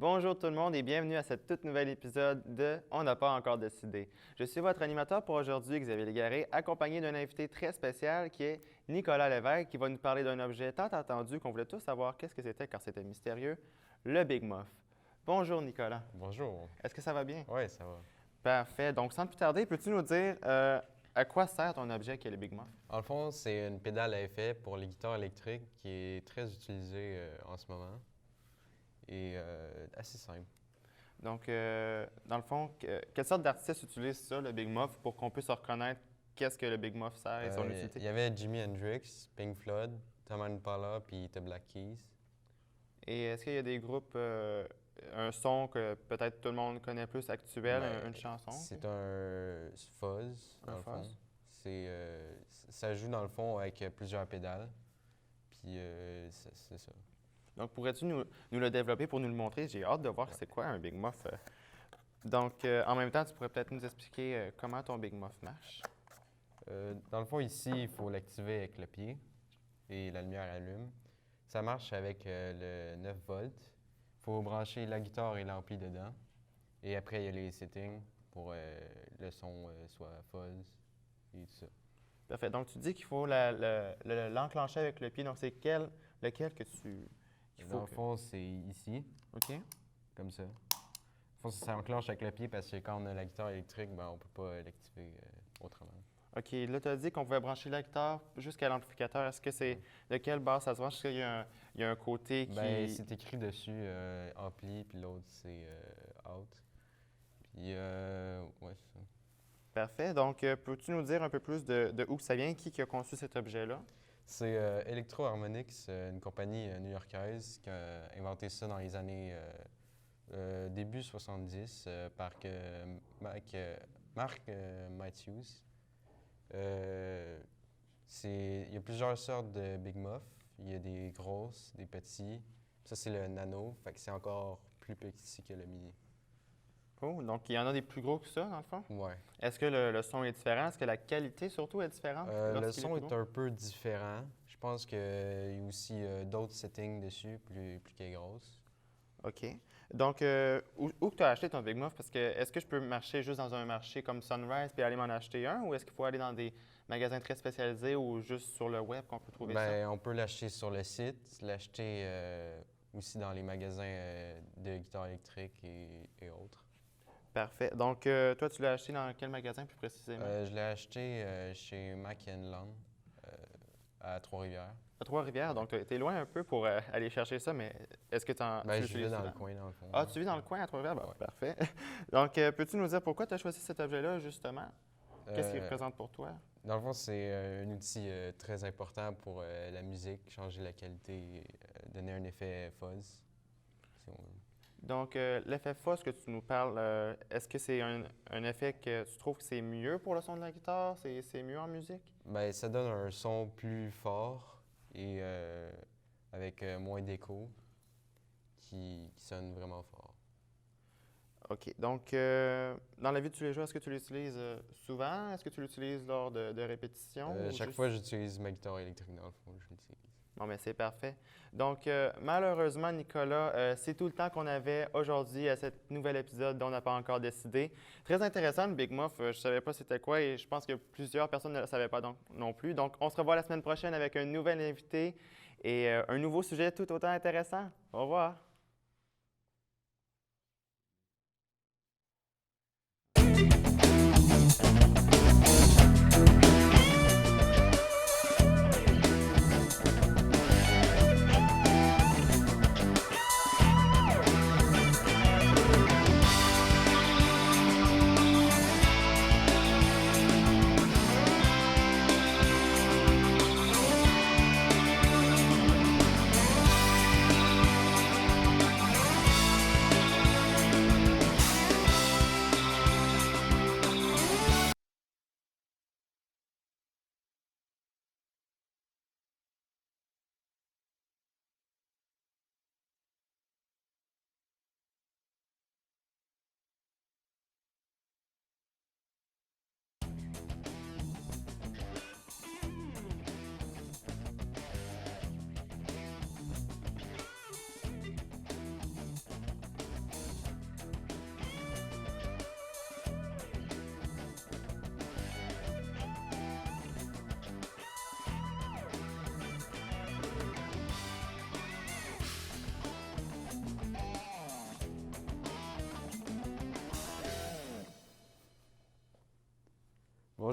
Bonjour tout le monde et bienvenue à ce tout nouvel épisode de On n'a pas encore décidé. Je suis votre animateur pour aujourd'hui, Xavier Légaré, accompagné d'un invité très spécial qui est Nicolas Lévesque, qui va nous parler d'un objet tant attendu qu'on voulait tous savoir qu'est-ce que c'était car c'était mystérieux, le Big Muff. Bonjour Nicolas. Bonjour. Est-ce que ça va bien? Oui, ça va. Parfait. Donc sans plus tarder, peux-tu nous dire à quoi sert ton objet qui est le Big Muff? En le fond, c'est une pédale à effet pour les guitares électriques qui est très utilisée en ce moment et assez simple. Donc, dans le fond, quelle sorte d'artistes utilisent ça, le Big Muff, pour qu'on puisse reconnaître qu'est-ce que le Big Muff sert et son utilité? Il y avait Jimi Hendrix, Pink Floyd, Tame Impala puis The Black Keys. Et est-ce qu'il y a des groupes, un son que peut-être tout le monde connaît plus actuel, une chanson? C'est un fuzz, dans le fond. Ça joue dans le fond avec plusieurs pédales. Puis c'est ça. Donc, pourrais-tu nous le développer pour nous le montrer? J'ai hâte de voir c'est quoi un Big Muff. Donc, en même temps, tu pourrais peut-être nous expliquer comment ton Big Muff marche. Dans le fond, ici, il faut l'activer avec le pied et la lumière allume. Ça marche avec le 9 volts. Il faut brancher la guitare et l'ampli dedans. Et après, il y a les settings pour le son soit fuzz et tout ça. Parfait. Donc, tu dis qu'il faut l'enclencher avec le pied. Donc, c'est lequel que tu... Dans le fond, c'est ici. OK. Comme ça. Il faut que ça enclenche avec le pied parce que quand on a la guitare électrique, ben, on ne peut pas l'activer autrement. OK. Là, tu as dit qu'on pouvait brancher la guitare jusqu'à l'amplificateur. Est-ce que c'est de quelle base ça se branche? Est-ce qu'il y a un côté qui... Bien, c'est écrit dessus ampli, puis l'autre, c'est out. Puis, ouais, c'est ça. Parfait. Donc, peux-tu nous dire un peu plus de où ça vient? Qui a conçu cet objet-là? C'est Electro Harmonix, une compagnie new-yorkaise qui a inventé ça dans les années début 70 par Mark Matthews. Il y a plusieurs sortes de Big Muff. Il y a des grosses, des petits. Ça, c'est le nano, fait que c'est encore plus petit que le mini. Oh, donc il y en a des plus gros que ça, dans le fond? Ouais. Est-ce que le son est différent? Est-ce que la qualité, surtout, est différente? Le son est un peu différent. Je pense qu'il y a aussi d'autres settings dessus, plus qu'elle est grosse. OK. Donc, où tu as acheté ton Big Muff? Parce que est-ce que je peux marcher juste dans un marché comme Sunrise puis aller m'en acheter un? Ou est-ce qu'il faut aller dans des magasins très spécialisés ou juste sur le web qu'on peut trouver ça? On peut l'acheter sur le site, l'acheter aussi dans les magasins de guitares électriques et autres. Parfait. Donc, toi, tu l'as acheté dans quel magasin plus précisément? Je l'ai acheté chez Mac & Long à Trois-Rivières. À Trois-Rivières, donc tu es loin un peu pour aller chercher ça, mais est-ce que tu je vis dans le coin, dans le fond. Ah, tu vis dans le coin à Trois-Rivières? Ouais. Parfait. Donc, peux-tu nous dire pourquoi tu as choisi cet objet-là, justement? Qu'est-ce qu'il représente pour toi? Dans le fond, c'est un outil très important pour la musique, changer la qualité, donner un effet fuzz, si on veut. Donc, l'effet fuzz que tu nous parles, est-ce que c'est un effet que tu trouves que c'est mieux pour le son de la guitare? C'est mieux en musique? Bien, ça donne un son plus fort et avec moins d'écho qui sonne vraiment fort. OK. Donc, dans la vie de tous les jours, est-ce que tu l'utilises souvent? Est-ce que tu l'utilises lors de répétitions? Chaque fois, j'utilise ma guitare électrique, dans le fond, je l'utilise. Bon, mais c'est parfait. Donc, malheureusement, Nicolas, c'est tout le temps qu'on avait aujourd'hui à cet nouvel épisode dont on n'a pas encore décidé. Très intéressant, le Big Muff. Je ne savais pas c'était quoi et je pense que plusieurs personnes ne le savaient pas non plus. Donc, on se revoit la semaine prochaine avec un nouvel invité et un nouveau sujet tout autant intéressant. Au revoir.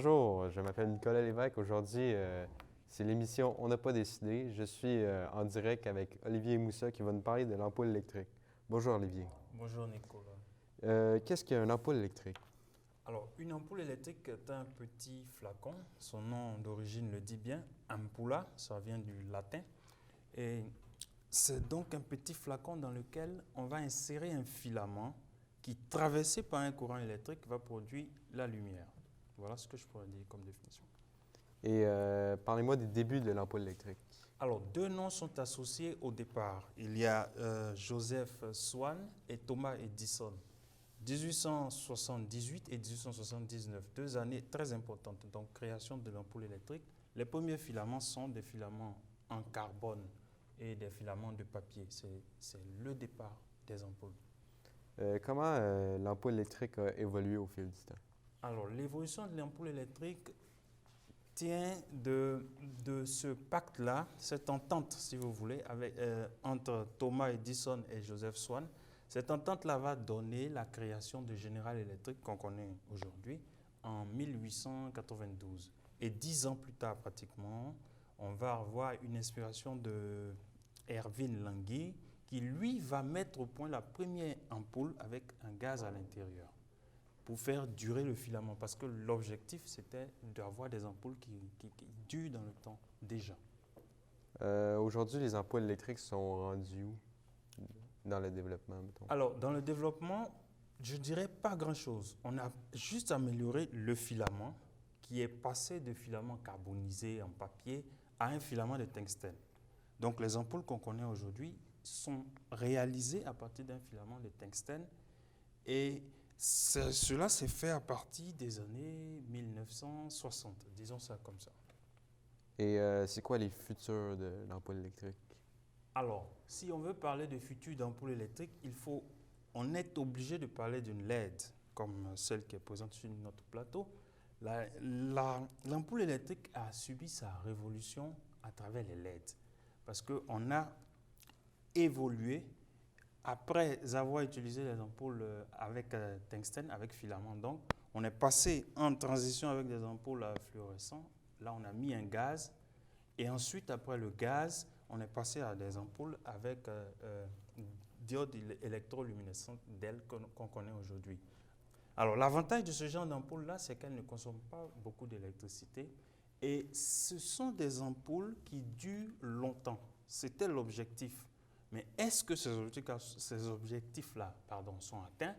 Bonjour, je m'appelle Nicolas Lévesque. Aujourd'hui, c'est l'émission On n'a pas décidé. Je suis en direct avec Olivier Moussa qui va nous parler de l'ampoule électrique. Bonjour Olivier. Bonjour Nicolas. Qu'est-ce qu'une ampoule électrique? Alors, une ampoule électrique est un petit flacon. Son nom d'origine le dit bien, ampulla, ça vient du latin. Et c'est donc un petit flacon dans lequel on va insérer un filament qui, traversé par un courant électrique, va produire la lumière. Voilà ce que je pourrais dire comme définition. Et parlez-moi des débuts de l'ampoule électrique. Alors, deux noms sont associés au départ. Il y a Joseph Swan et Thomas Edison. 1878 et 1879, 2 années très importantes. Donc, création de l'ampoule électrique. Les premiers filaments sont des filaments en carbone et des filaments de papier. C'est le départ des ampoules. Comment l'ampoule électrique a évolué au fil du temps? Alors, l'évolution de l'ampoule électrique tient de ce pacte-là, cette entente, si vous voulez, entre Thomas Edison et Joseph Swan. Cette entente-là va donner la création de General Electric qu'on connaît aujourd'hui en 1892. Et 10 ans plus tard, pratiquement, on va avoir une inspiration de Erwin Lange qui, lui, va mettre au point la première ampoule avec un gaz à l'intérieur pour faire durer le filament. Parce que l'objectif, c'était d'avoir des ampoules qui durent dans le temps déjà. Aujourd'hui, les ampoules électriques sont rendues où dans le développement, mettons? Alors, dans le développement, je dirais pas grand-chose. On a juste amélioré le filament qui est passé de filament carbonisé en papier à un filament de tungstène. Donc, les ampoules qu'on connaît aujourd'hui sont réalisées à partir d'un filament de tungstène et cela s'est fait à partir des années 1960, disons ça comme ça. Et c'est quoi les futurs de l'ampoule électrique? Alors, si on veut parler de futur d'ampoule électrique, on est obligé de parler d'une LED, comme celle qui est présente sur notre plateau. L'ampoule électrique a subi sa révolution à travers les LED, parce qu'on a évolué après avoir utilisé les ampoules avec tungstène, avec filament. Donc, on est passé en transition avec des ampoules fluorescentes. Là, on a mis un gaz. Et ensuite, après le gaz, on est passé à des ampoules avec diodes électroluminescentes d'elles qu'on connaît aujourd'hui. Alors, l'avantage de ce genre d'ampoule-là, c'est qu'elles ne consomment pas beaucoup d'électricité. Et ce sont des ampoules qui durent longtemps. C'était l'objectif. Mais est-ce que ces objectifs-là sont atteints?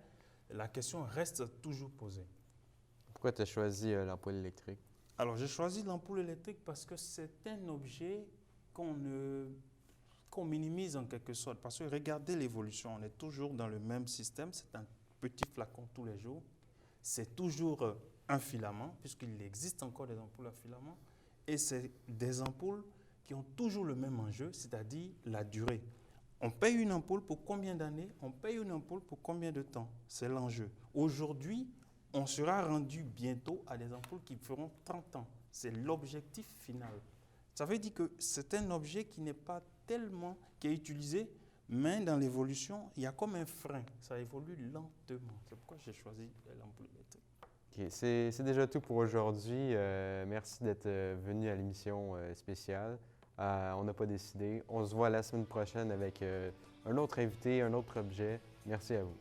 La question reste toujours posée. Pourquoi tu as choisi l'ampoule électrique? Alors, j'ai choisi l'ampoule électrique parce que c'est un objet qu'on minimise en quelque sorte. Parce que regardez l'évolution, on est toujours dans le même système. C'est un petit flacon tous les jours. C'est toujours un filament, puisqu'il existe encore des ampoules à filament. Et c'est des ampoules qui ont toujours le même enjeu, c'est-à-dire la durée. On paye une ampoule pour combien d'années? On paye une ampoule pour combien de temps? C'est l'enjeu. Aujourd'hui, on sera rendu bientôt à des ampoules qui feront 30 ans. C'est l'objectif final. Ça veut dire que c'est un objet qui n'est pas tellement, qui est utilisé, mais dans l'évolution, il y a comme un frein. Ça évolue lentement. C'est pourquoi j'ai choisi l'ampoule électrique. OK. C'est déjà tout pour aujourd'hui. Merci d'être venu à l'émission spéciale. On n'a pas décidé. On se voit la semaine prochaine avec un autre invité, un autre objet. Merci à vous.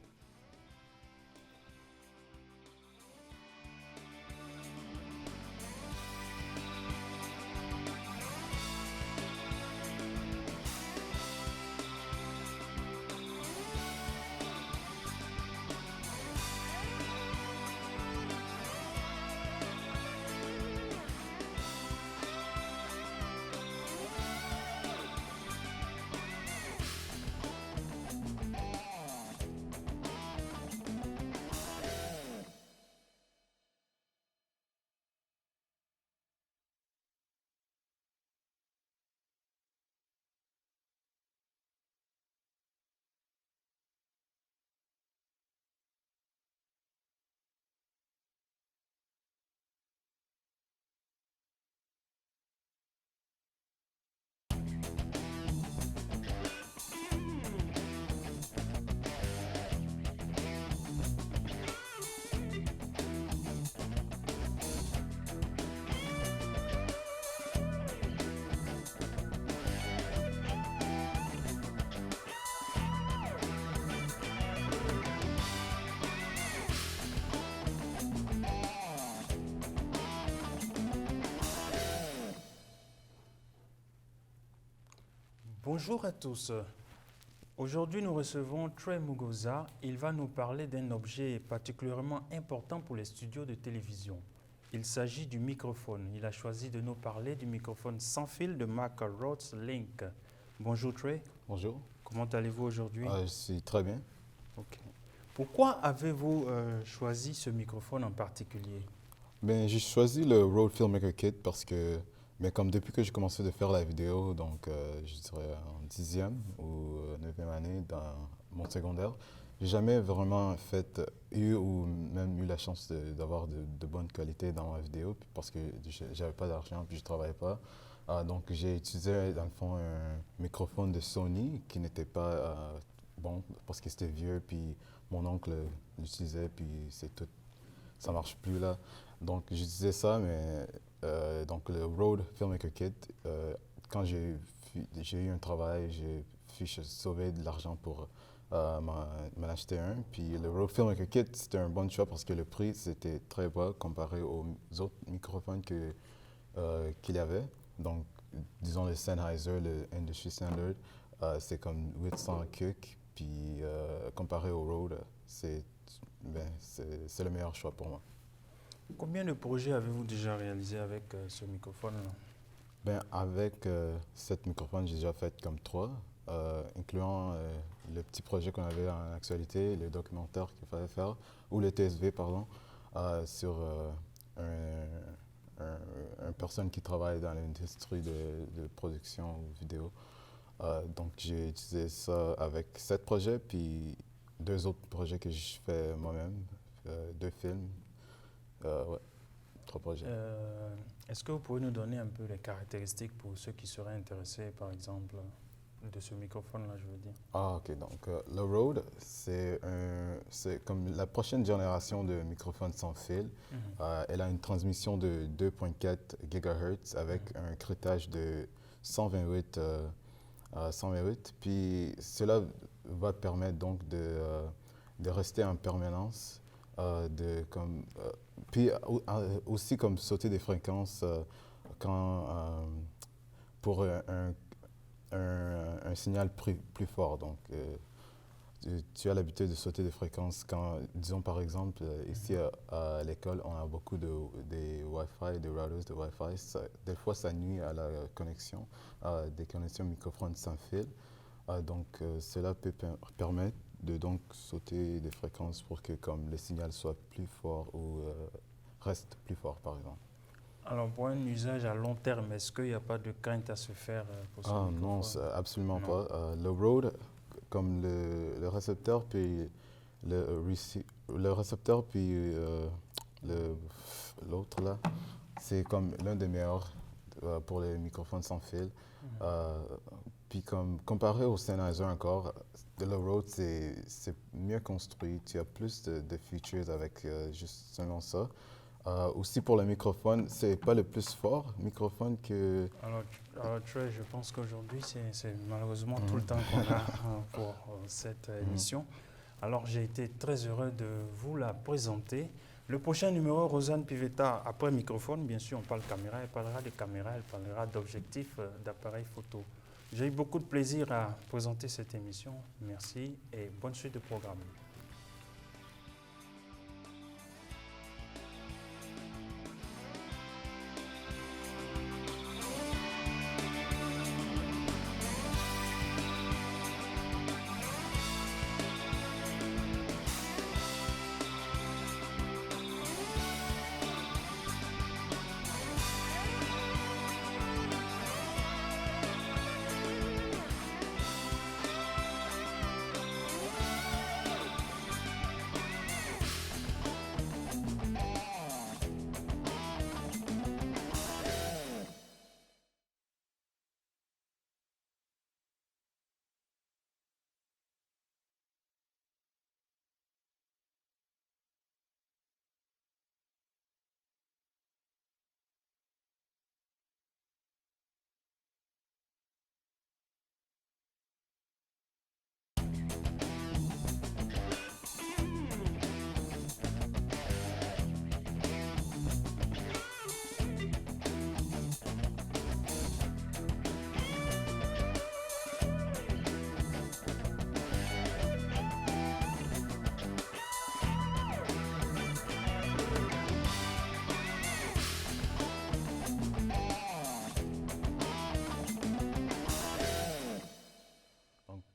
Bonjour à tous. Aujourd'hui, nous recevons Trey Mugoza. Il va nous parler d'un objet particulièrement important pour les studios de télévision. Il s'agit du microphone. Il a choisi de nous parler du microphone sans fil de marque Rhodes Link. Bonjour Trey. Bonjour. Comment allez-vous aujourd'hui? Je suis très bien. Ok. Pourquoi avez-vous choisi ce microphone en particulier? Ben, j'ai choisi le Rode Filmmaker Kit parce que, comme depuis que j'ai commencé de faire la vidéo, donc je dirais en 10e ou 9e année dans mon secondaire, j'ai jamais vraiment eu ou même eu la chance d'avoir de bonne qualité dans ma vidéo parce que j'avais pas d'argent puis je travaillais pas. Donc j'ai utilisé dans le fond un microphone de Sony qui n'était pas bon parce que c'était vieux puis mon oncle l'utilisait puis c'est tout, ça marche plus là. Donc j'utilisais ça mais donc le Rode Filmmaker Kit, quand j'ai eu un travail, j'ai pu sauver de l'argent pour m'en acheter un. Puis le Rode Filmmaker Kit, c'était un bon choix parce que le prix, c'était très bas comparé aux autres microphones qu'il y avait. Donc, disons le Sennheiser, le Industry Standard, c'est comme 800 kuk. Puis comparé au Rode, c'est le meilleur choix pour moi. Combien de projets avez-vous déjà réalisé avec ce microphone-là? Avec cet microphone, j'ai déjà fait comme 3. Incluant le petit projet qu'on avait en actualité, le documentaire qu'il fallait faire, ou le TSV, pardon, sur une personne qui travaille dans l'industrie de production vidéo. Donc, j'ai utilisé ça avec 7 projets, puis 2 autres projets que je fais moi-même, 2 films, 3 projets. Est-ce que vous pouvez nous donner un peu les caractéristiques pour ceux qui seraient intéressés, par exemple, de ce microphone-là, je veux dire? OK. Donc, le Rode, c'est comme la prochaine génération de microphones sans fil. Elle a une transmission de 2.4 GHz avec un crêtage de 128. Puis, cela va permettre donc de rester en permanence, puis aussi comme sauter des fréquences pour un signal plus fort. Donc, tu as l'habitude de sauter des fréquences quand, disons par exemple, ici à l'école, on a beaucoup des Wi-Fi, des routers de Wi-Fi. Des fois, ça nuit à la connexion, des connexions microphones sans fil. Donc, cela peut permettre de donc sauter des fréquences pour que comme le signal soit plus fort ou reste plus fort, par exemple. Alors, pour un usage à long terme, est-ce qu'il n'y a pas de crainte à se faire pour ce microphone? Non, absolument pas. Le Rode, comme le récepteur, puis le récepteur, puis l'autre là, c'est comme l'un des meilleurs pour les microphones sans fil. Puis comparé au Sennheiser encore, le Rode, c'est mieux construit. Tu as plus de features avec juste seulement ça. Aussi pour le microphone, c'est pas le plus fort microphone que... Alors Trey, je pense qu'aujourd'hui, c'est malheureusement tout le temps qu'on a pour cette émission. Alors j'ai été très heureux de vous la présenter. Le prochain numéro, Rosanne Pivetta, après microphone, bien sûr, on parle caméra, elle parlera de caméra, elle parlera d'objectifs, d'appareils photo. J'ai eu beaucoup de plaisir à présenter cette émission. Merci et bonne suite de programme.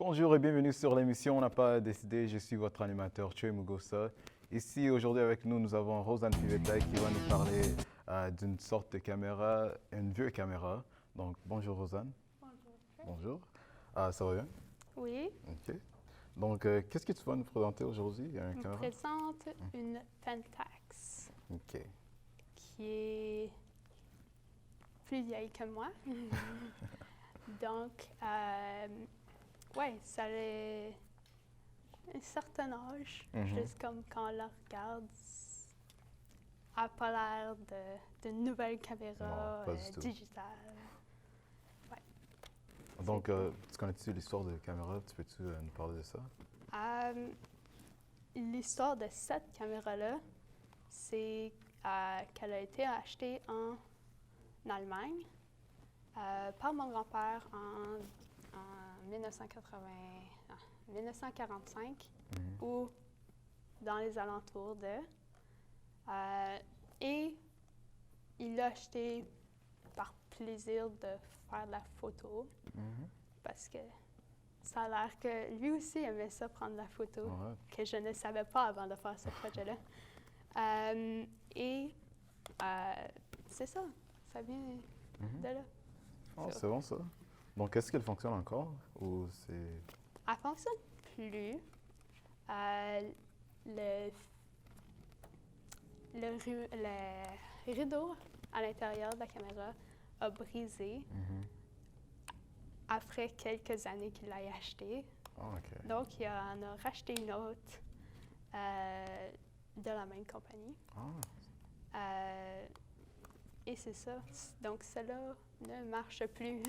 Bonjour et bienvenue sur l'émission On n'a pas décidé. Je suis votre animateur Choi Mugosa. Ici aujourd'hui avec nous, nous avons Rosanne Pivetta qui va nous parler d'une sorte de caméra, une vieille caméra. Donc bonjour Rosanne. Bonjour. Bonjour. Ça va bien? Oui. OK. Donc qu'est-ce que tu vas nous présenter aujourd'hui? Je me présente une Pentax. OK. Qui est plus vieille que moi. Donc, ouais, ça a un certain âge. Juste comme quand on la regarde, elle n'a pas l'air d'une nouvelle caméra digitale. Ouais. Donc, tu connais-tu l'histoire de caméra? Tu peux-tu nous parler de ça? L'histoire de cette caméra-là, c'est qu'elle a été achetée en Allemagne par mon grand-père en 1945 ou dans les alentours de. Et il l'a acheté par plaisir de faire de la photo parce que ça a l'air que lui aussi aimait ça, prendre de la photo, que je ne savais pas avant de faire ce projet-là. Et c'est ça, ça vient de là. Oh, c'est bon ça. Donc, est-ce qu'elle fonctionne encore ou c'est... Elle fonctionne plus. Le rideau à l'intérieur de la caméra a brisé après quelques années qu'il l'a acheté. Oh, OK. Donc, il en a racheté une autre de la même compagnie. Et c'est ça. Donc, celle-là ne marche plus.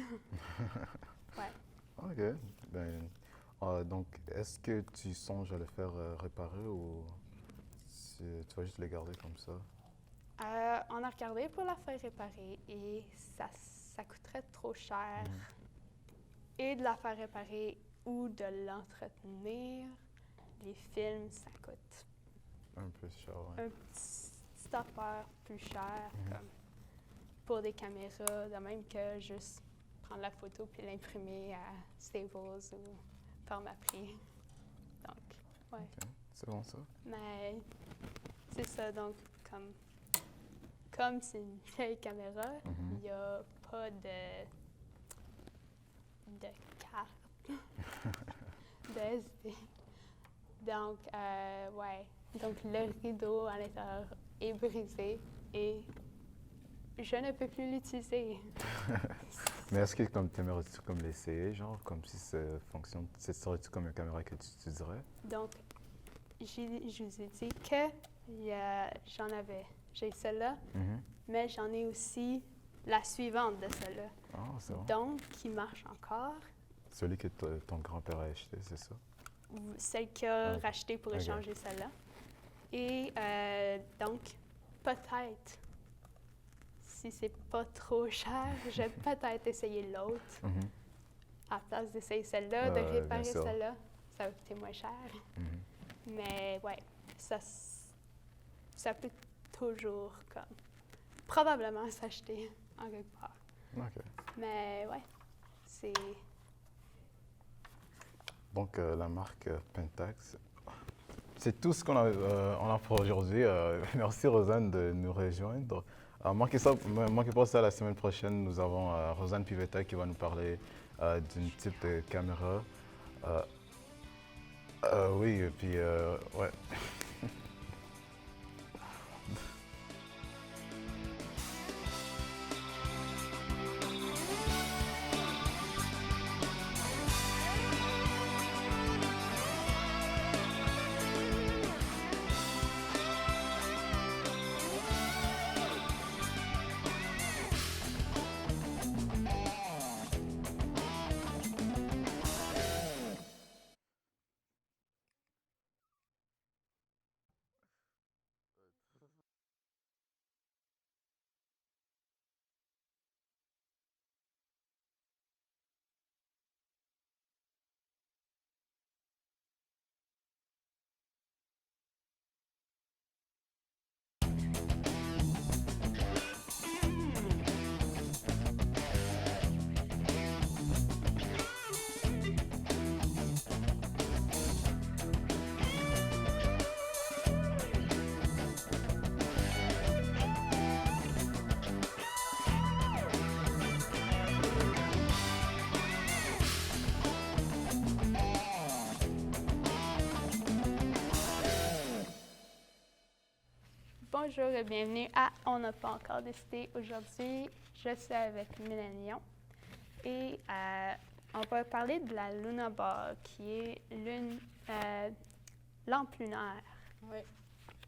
Ouais. OK. Ben, donc, est-ce que tu songes à le faire réparer ou tu vas juste le garder comme ça? On a regardé pour la faire réparer et ça coûterait trop cher. Et de la faire réparer ou de l'entretenir, les films, ça coûte un peu cher, ouais. Un petit affaire plus cher, comme pour des caméras, de même que juste prendre la photo puis l'imprimer à Staples ou Pharmaprix. Donc, ouais. OK, c'est bon ça. Mais c'est ça, donc comme c'est une vieille caméra, il n'y a pas de carte de SD. Donc, ouais. Donc, le rideau à l'intérieur est brisé et je ne peux plus l'utiliser. Mais est-ce que t'aimerais-tu comme l'essayer, genre, comme si ça fonctionne, serait-tu comme une caméra que tu utiliserais? Donc, je vous ai dit que j'ai celle-là, mais j'en ai aussi la suivante de celle-là. Ah, c'est bon. Donc, qui marche encore. Celui que ton grand-père a acheté, c'est ça? Celle qu'il a rachetée pour échanger celle-là. Et donc, peut-être, si c'est pas trop cher, je vais peut-être essayer l'autre. À la place d'essayer celle-là, de réparer celle-là, ça va coûter moins cher. Mais ouais, ça peut toujours comme probablement s'acheter en quelque part. OK. Mais ouais, c'est... Donc, la marque Pentax. C'est tout ce qu'on a pour aujourd'hui. Merci, Rosanne, de nous rejoindre. Manquez pas ça la semaine prochaine. Nous avons Rosanne Pivetta qui va nous parler d'une type de caméra. Oui, et puis, ouais. Bonjour et bienvenue à On n'a pas encore décidé. Aujourd'hui, je suis avec Mélanie et on va parler de la Luna Ball, qui est lampe lunaire. Oui.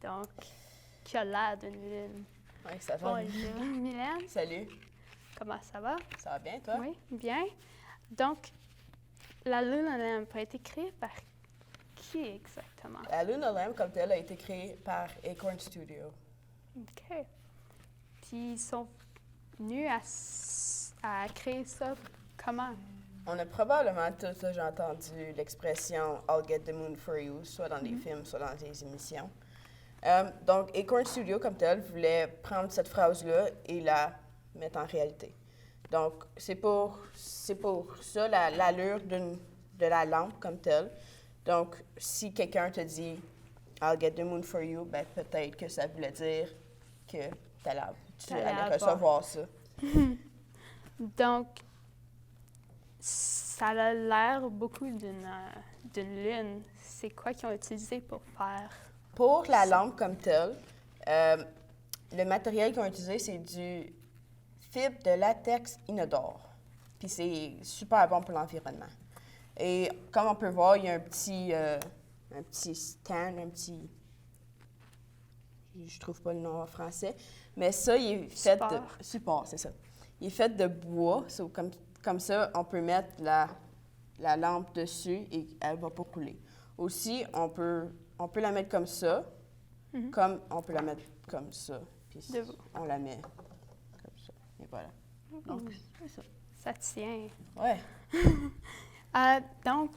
Donc, qui a l'air d'une lune. Oui, ça va. Bonjour, Mylène. Salut. Comment ça va? Ça va bien, toi? Oui, bien. Donc, la Luna Lamp a été créée par qui exactement? La Luna Lamp, comme telle, a été créée par Acorn Studio. OK. Puis ils sont venus à créer ça comment? On a probablement tous déjà entendu l'expression I'll get the moon for you, soit dans des films, soit dans des émissions. Donc, Acorn Studio, comme tel, voulait prendre cette phrase-là et la mettre en réalité. Donc, c'est pour ça l'allure de la lampe comme telle. Donc, si quelqu'un te dit I'll get the moon for you, ben peut-être que ça voulait dire que tu allais recevoir ça. Donc, ça a l'air beaucoup d'une lune. C'est quoi qu'ils ont utilisé pour faire? Pour la lampe comme telle, le matériel qu'ils ont utilisé, c'est du fibre de latex inodore. Puis c'est super bon pour l'environnement. Et comme on peut voir, il y a un petit stand, je trouve pas le nom en français, mais ça, il est fait de... Support, c'est ça. Il est fait de bois, comme ça, on peut mettre la lampe dessus et elle va pas couler. Aussi, on peut la mettre comme ça, comme on peut la mettre comme ça. Puis on la met comme ça. Et voilà. Donc, c'est ça. Ça tient. Ouais. Donc,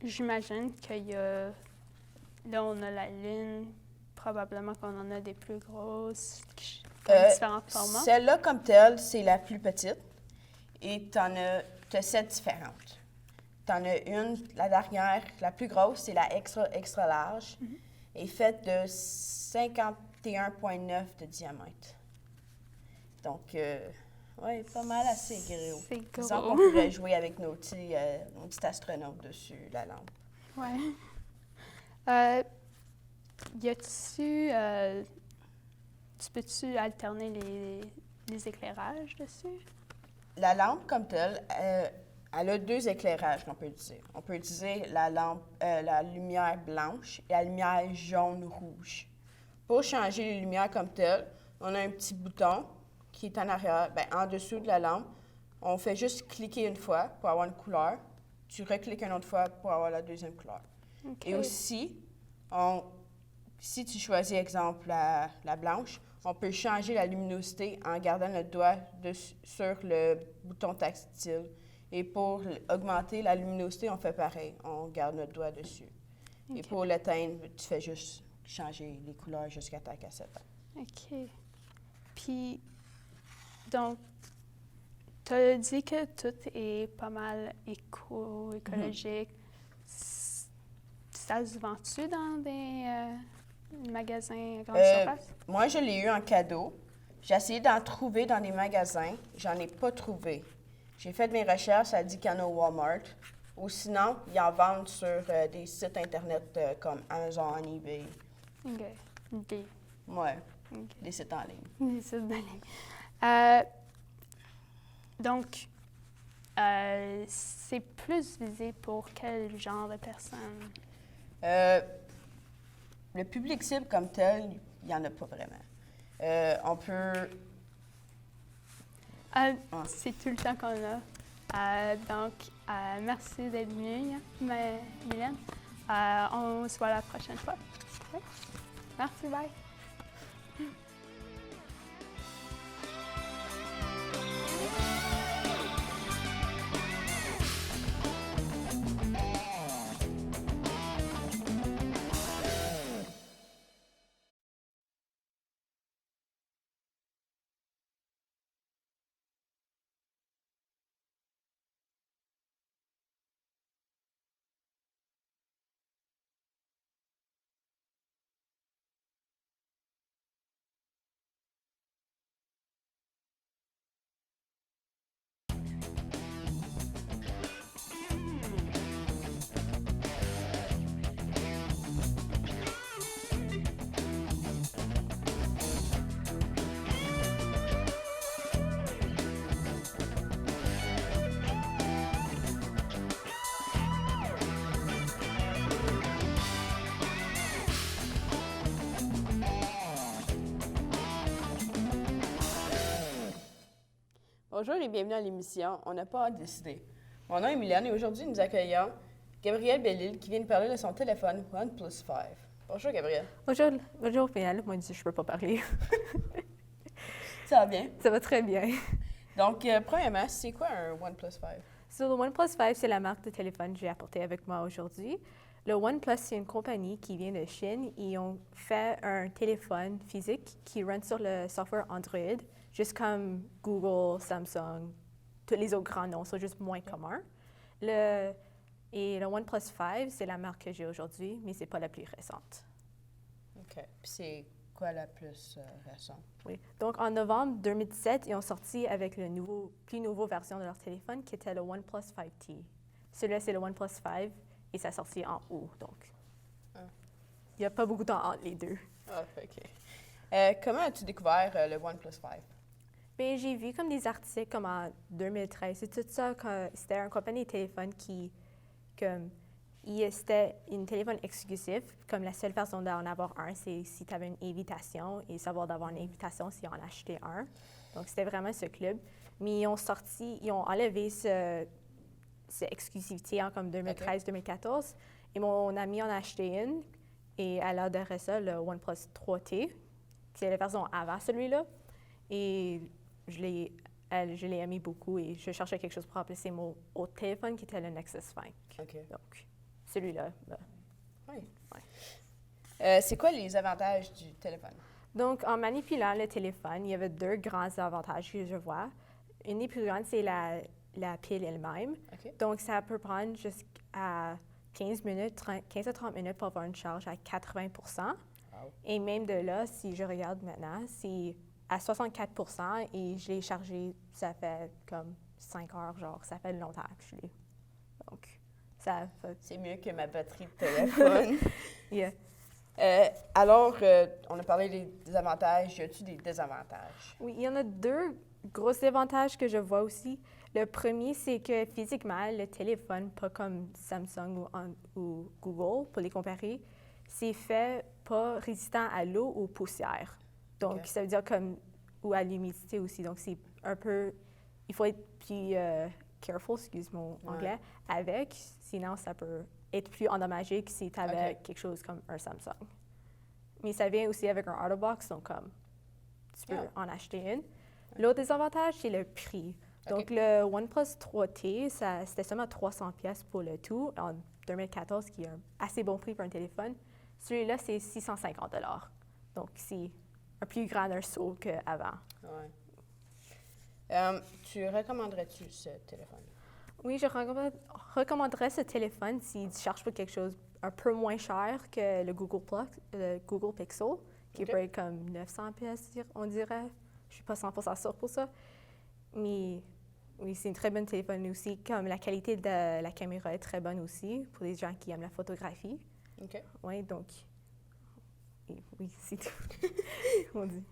j'imagine qu'il y a... Là, on a la Lune. Probablement qu'on en a des plus grosses, différents formats. Celle-là, comme telle, c'est la plus petite. Et tu as 7 différentes. Tu en as une, la dernière, la plus grosse, c'est la extra large. Elle est faite de 51,9 de diamètre. Donc, oui, pas mal assez gros. C'est gros. Disons qu'on pourrait jouer avec nos petits astronautes dessus, la lampe. Oui. Tu peux-tu alterner les éclairages dessus? La lampe, comme telle, elle a 2 éclairages qu'on peut utiliser. On peut utiliser la lumière blanche et la lumière jaune-rouge. Pour changer les lumières comme telles, on a un petit bouton qui est en arrière, en dessous de la lampe. On fait juste cliquer une fois pour avoir une couleur. Tu recliques une autre fois pour avoir la deuxième couleur. Okay. Et aussi, si tu choisis, exemple, la blanche, on peut changer la luminosité en gardant le doigt sur le bouton tactile. Et pour augmenter la luminosité, on fait pareil. On garde notre doigt dessus. Okay. Et pour l'éteindre, tu fais juste changer les couleurs jusqu'à ta cassette. OK. Puis, donc, tu as dit que tout est pas mal écologique. Ça se vend-tu dans des magasins à grande surface? Moi, je l'ai eu en cadeau. J'ai essayé d'en trouver dans des magasins. J'en ai pas trouvé. J'ai fait mes recherches, ça dit qu'il y en a au Walmart. Ou sinon, ils en vendent sur des sites Internet comme Amazon, eBay. OK. Ouais. Okay. Des sites en ligne. Des sites en ligne. Donc, c'est plus visé pour quel genre de personnes? Le public cible comme tel, il n'y en a pas vraiment. On peut... C'est tout le temps qu'on a. Donc, merci d'être venue, Mylène. On se voit la prochaine fois. Ouais. Merci, bye. Bonjour et bienvenue à l'émission On n'a pas à décider. Mon nom est Emiliane et aujourd'hui nous accueillons Gabrielle Bellil qui vient nous parler de son téléphone OnePlus 5. Bonjour Gabrielle. Bonjour Pénal. Moi, je ne peux pas parler. Ça va bien? Ça va très bien. Donc, premièrement, c'est quoi un OnePlus 5? So, le OnePlus 5, c'est la marque de téléphone que j'ai apporté avec moi aujourd'hui. Le OnePlus, c'est une compagnie qui vient de Chine. Ils ont fait un téléphone physique qui run sur le software Android, juste comme Google, Samsung, tous les autres grands noms, sont juste moins communs. Et le OnePlus 5, c'est la marque que j'ai aujourd'hui, mais ce n'est pas la plus récente. OK. Puis c'est quoi la plus récente? Oui. Donc, en novembre 2017, ils ont sorti avec le plus nouveau version de leur téléphone, qui était le OnePlus 5T. Celui-là, c'est le OnePlus 5 et ça sorti en août. Donc, il n'y a pas beaucoup de temps entre les deux. Ah, OK. Comment as-tu découvert le OnePlus 5? Bien, j'ai vu comme des articles comme en 2013. C'est tout ça, c'était une compagnie de téléphone c'était un téléphone exclusif. Comme la seule façon d'en avoir un, c'est si tu avais une invitation et savoir d'avoir une invitation si on en achetait un. Donc, c'était vraiment ce club. Mais ils ont enlevé cette exclusivité en comme 2013-2014. Et mon ami en a acheté une et elle adorait ça, le OnePlus 3T, qui est la version avant celui-là. Et je l'ai aimé beaucoup et je cherchais quelque chose pour remplacer mon autre téléphone qui était le Nexus 5. OK. Donc, celui-là. Oui. Ouais. C'est quoi les avantages du téléphone? Donc, en manipulant le téléphone, il y avait deux grands avantages que je vois. Une des plus grandes, c'est la pile elle-même. OK. Donc, ça peut prendre jusqu'à 15 à 30 minutes pour avoir une charge à 80 Et même de là, si je regarde maintenant, c'est à 64 et je l'ai chargé, ça fait comme 5 heures, genre, ça fait longtemps que je l'ai. Donc, ça fait... C'est mieux que ma batterie de téléphone. Yeah. Alors, on a parlé des avantages. Y a-t-il des désavantages? Oui, il y en a deux gros désavantages que je vois aussi. Le premier, c'est que physiquement, le téléphone, pas comme Samsung ou Google, pour les comparer, c'est fait pas résistant à l'eau ou aux poussières. Donc, ça veut dire ou à l'humidité aussi. Donc, c'est un peu, il faut être plus careful, excuse mon anglais, avec, sinon ça peut être plus endommagé que si tu avais quelque chose comme un Samsung. Mais ça vient aussi avec un Autobox, donc tu peux en acheter une. L'autre désavantage, c'est le prix. Donc, le OnePlus 3T, c'était seulement 300$ pour le tout en 2014, qui est un assez bon prix pour un téléphone. Celui-là, c'est 650$. Donc, c'est un plus grand saut qu'avant. Ouais. Tu recommanderais-tu ce téléphone? Oui, je recommanderais ce téléphone s'il cherche pour quelque chose un peu moins cher que le Google Pixel, qui peut être comme 900$, on dirait. Je ne suis pas 100% sûre pour ça. Mais oui, c'est une très bonne téléphone aussi. Comme la qualité de la caméra est très bonne aussi pour les gens qui aiment la photographie. OK. Oui, donc, oui, c'est tout. On dit.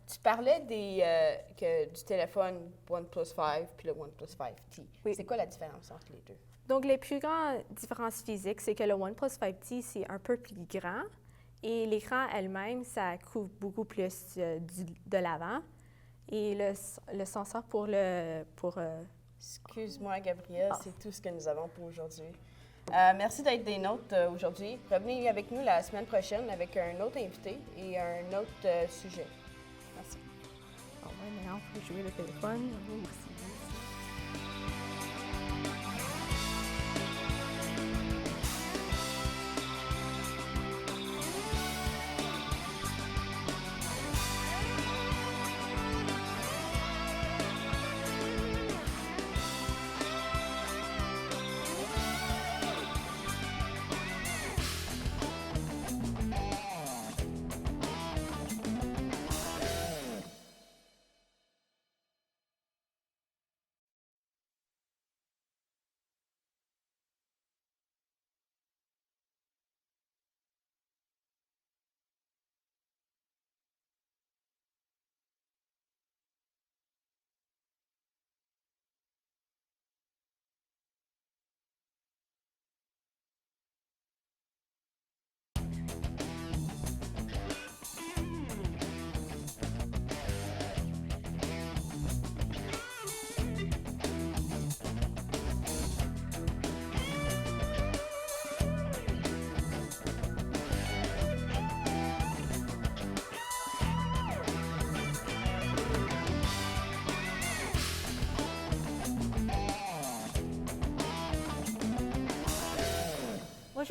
Tu parlais du téléphone OnePlus 5 puis le OnePlus 5T. Oui. C'est quoi la différence entre les deux? Donc, les plus grandes différences physiques, c'est que le OnePlus 5T, c'est un peu plus grand et l'écran elle-même, ça couvre beaucoup plus de l'avant. Et le sensor pour Excuse-moi, Gabrielle, c'est tout ce que nous avons pour aujourd'hui. Merci d'être des nôtres aujourd'hui. Revenez avec nous la semaine prochaine avec un autre invité et un autre sujet. Merci. Maintenant, on peut jouer le téléphone. Merci.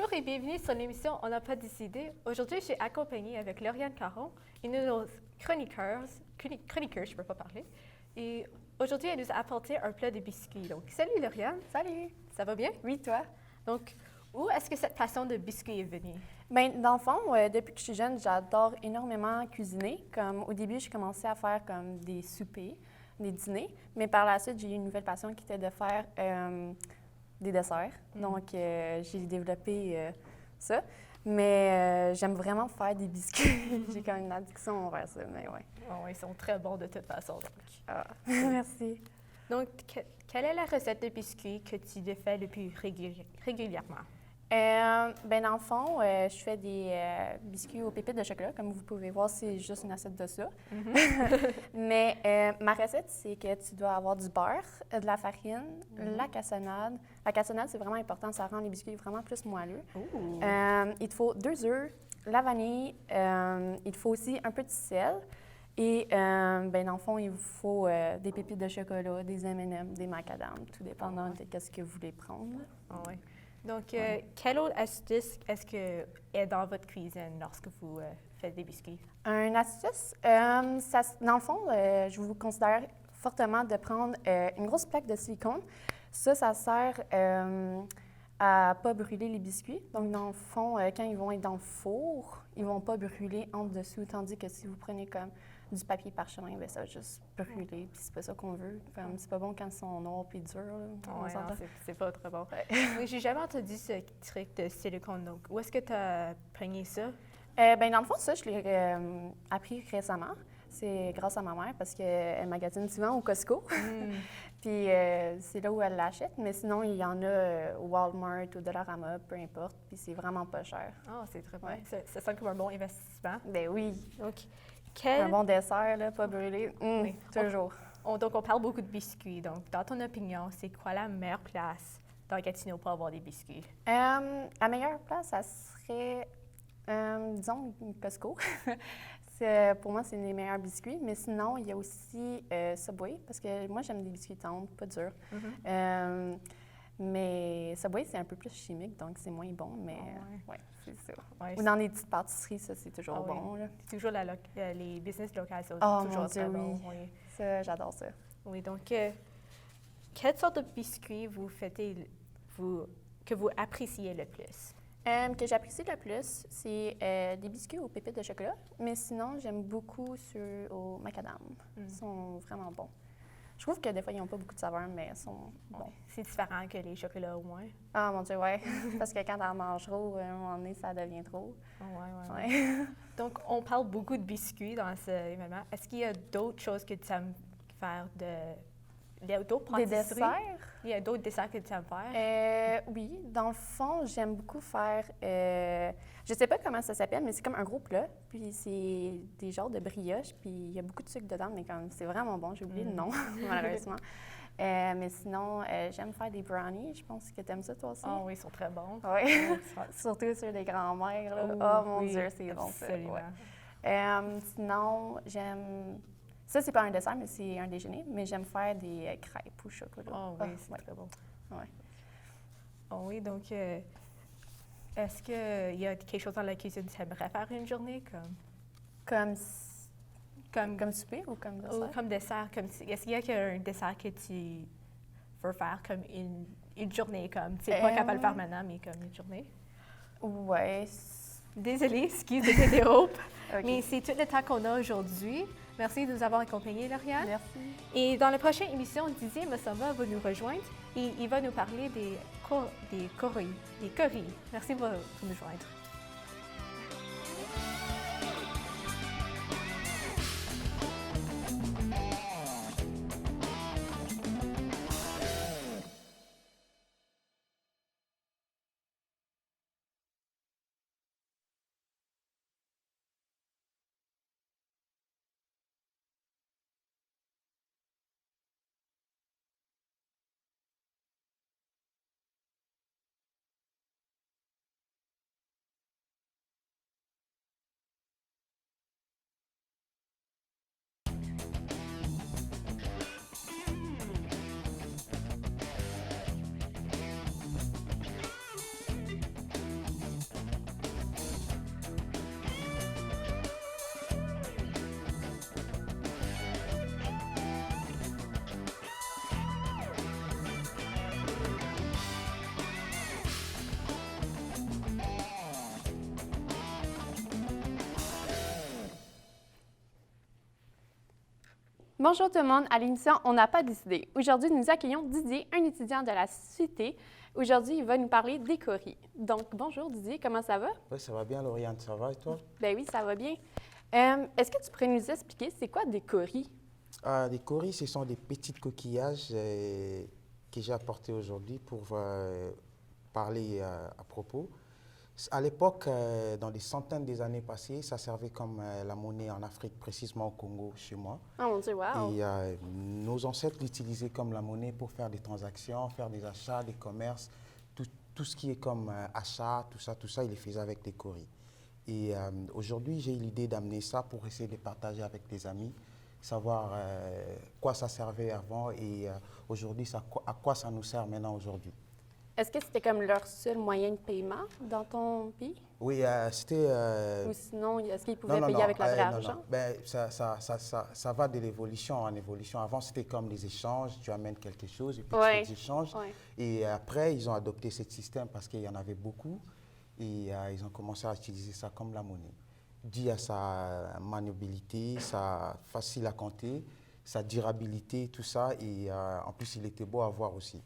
Bonjour et bienvenue sur l'émission On n'a pas décidé. Aujourd'hui, je suis accompagnée avec Lauriane Caron, une de nos chroniqueurs, je ne peux pas parler. Et aujourd'hui, elle nous a apporté un plat de biscuits. Donc, salut Lauriane. Salut. Ça va bien? Oui, toi? Donc, où est-ce que cette passion de biscuits est venue? Bien, dans le fond, depuis que je suis jeune, j'adore énormément cuisiner. Comme au début, j'ai commencé à faire comme des soupers, des dîners. Mais par la suite, j'ai eu une nouvelle passion qui était de faire des desserts. Donc, j'ai développé ça. Mais j'aime vraiment faire des biscuits. J'ai quand même une addiction envers ça, mais ouais. Oh, ils sont très bons de toute façon. Donc. Ah, merci. Donc, quelle est la recette de biscuits que tu fais le plus régulièrement? Ben dans le fond, je fais des biscuits aux pépites de chocolat. Comme vous pouvez voir, c'est juste une assiette de ça. Mais ma recette, c'est que tu dois avoir du beurre, de la farine, la cassonade. La cassonade, c'est vraiment important. Ça rend les biscuits vraiment plus moelleux. Il te faut 2 œufs, la vanille. Il te faut aussi un peu de sel. Et ben dans le fond, il vous faut des pépites de chocolat, des M&M, des macadam, tout dépendant de ce que vous voulez prendre. Oui. Donc, quelle autre astuce est-ce que est dans votre cuisine lorsque vous faites des biscuits? Une astuce, dans le fond, je vous considère fortement de prendre une grosse plaque de silicone. Ça sert à ne pas brûler les biscuits. Donc, dans le fond, quand ils vont être dans le four, ils ne vont pas brûler en dessous, tandis que si vous prenez comme du papier parchemin, bien, ça va juste brûler, puis c'est pas ça qu'on veut. Comme, c'est pas bon quand ils sont noirs puis durs. C'est pas très bon. Oui, j'ai jamais entendu ce truc de silicone. Donc, où est-ce que tu as pogné ça? Bien, dans le fond, ça, je l'ai appris récemment. C'est grâce à ma mère parce qu'elle magasine souvent au Costco. Puis c'est là où elle l'achète. Mais sinon, il y en a au Walmart, au Dollarama, peu importe. Puis c'est vraiment pas cher. Ah, c'est très bon. Ça sent comme un bon investissement. Ben oui. Donc, un bon dessert, là, pas brûlé. Oui. Toujours. Donc, on parle beaucoup de biscuits. Donc, dans ton opinion, c'est quoi la meilleure place dans Gatineau pour avoir des biscuits? La meilleure place, ça serait, disons, Costco. Pour moi, c'est les meilleurs biscuits. Mais sinon, il y a aussi Subway, parce que moi, j'aime des biscuits tendres, pas durs. Mais Subway, c'est un peu plus chimique, donc c'est moins bon, mais ouais, c'est ça. Ouais, ou dans les petites pâtisseries, ça, c'est toujours bon. Oui. C'est toujours les business locales, c'est toujours très bon. Oui. Ça, j'adore ça. Oui, donc, quelle sorte de biscuits que vous appréciez le plus? Que j'apprécie le plus, c'est des biscuits aux pépites de chocolat, mais sinon, j'aime beaucoup ceux au macadam. Ils sont vraiment bons. Je trouve que des fois, ils n'ont pas beaucoup de saveur, mais ils sont bons. C'est différent que les chocolats au moins. Ah mon Dieu, ouais. Parce que quand on mange trop, à un moment donné, ça devient trop. Ouais. Donc, on parle beaucoup de biscuits dans ce événement. Est-ce qu'il y a d'autres choses que tu aimes faire Des desserts? Il y a d'autres desserts que tu aimes faire? Oui. Dans le fond, j'aime beaucoup faire... je sais pas comment ça s'appelle, mais c'est comme un gros plat. Puis c'est des genres de brioche. Puis il y a beaucoup de sucre dedans, mais comme c'est vraiment bon. J'ai oublié le nom, malheureusement. Mais sinon, j'aime faire des brownies. Je pense que tu aimes ça, toi aussi. Ah oui, ils sont très bons. Oui, surtout sur des grands-mères. Oh mon Dieu, c'est bon ça. Sinon, j'aime... Ça, c'est pas un dessert, mais c'est un déjeuner. Mais j'aime faire des crêpes au chocolat. Oh oui, c'est très bon. Ouais. Oh oui, donc, est-ce qu'il y a quelque chose dans la cuisine que tu aimerais faire une journée? Comme souper ou comme dessert? Ou comme dessert. Est-ce qu'il y a un dessert que tu veux faire comme une journée? Comme, tu n'es pas capable de le faire maintenant, mais comme une journée? Oui. Désolée, excuse de t'interrompre. Mais c'est tout le temps qu'on a aujourd'hui. Merci de nous avoir accompagnés, Lauriane. Merci. Et dans la prochaine émission, Didier Massamba va nous rejoindre et il va nous parler des currys. Merci pour nous joindre. Bonjour tout le monde, à l'émission On n'a pas décidé. Aujourd'hui, nous accueillons Didier, un étudiant de la Cité. Aujourd'hui, il va nous parler des coris. Donc, bonjour Didier, comment ça va? Oui, ça va bien, Lauriane, ça va et toi? Ben oui, ça va bien. Est-ce que tu pourrais nous expliquer c'est quoi des coris? Des coris, ce sont des petits coquillages que j'ai apportés aujourd'hui pour parler à propos. À l'époque, dans des centaines des années passées, ça servait comme la monnaie en Afrique, précisément au Congo, chez moi. Oh mon Dieu, wow! Et nos ancêtres l'utilisaient comme la monnaie pour faire des transactions, faire des achats, des commerces, tout ce qui est comme achat, tout ça, ils les faisaient avec des coris. Et aujourd'hui, j'ai eu l'idée d'amener ça pour essayer de partager avec des amis, savoir quoi ça servait avant et aujourd'hui, à quoi ça nous sert maintenant aujourd'hui. Est-ce que c'était comme leur seul moyen de paiement dans ton pays? Oui, c'était... Ou sinon, est-ce qu'ils pouvaient payer avec le vrai argent? Non. Ben, ça va de l'évolution en évolution. Avant, c'était comme les échanges, tu amènes quelque chose et puis tu fais des échanges. Ouais. Et après, ils ont adopté ce système parce qu'il y en avait beaucoup et ils ont commencé à utiliser ça comme la monnaie. Dû à sa maniabilité, sa facile à compter, sa durabilité, tout ça. Et en plus, il était beau à voir aussi.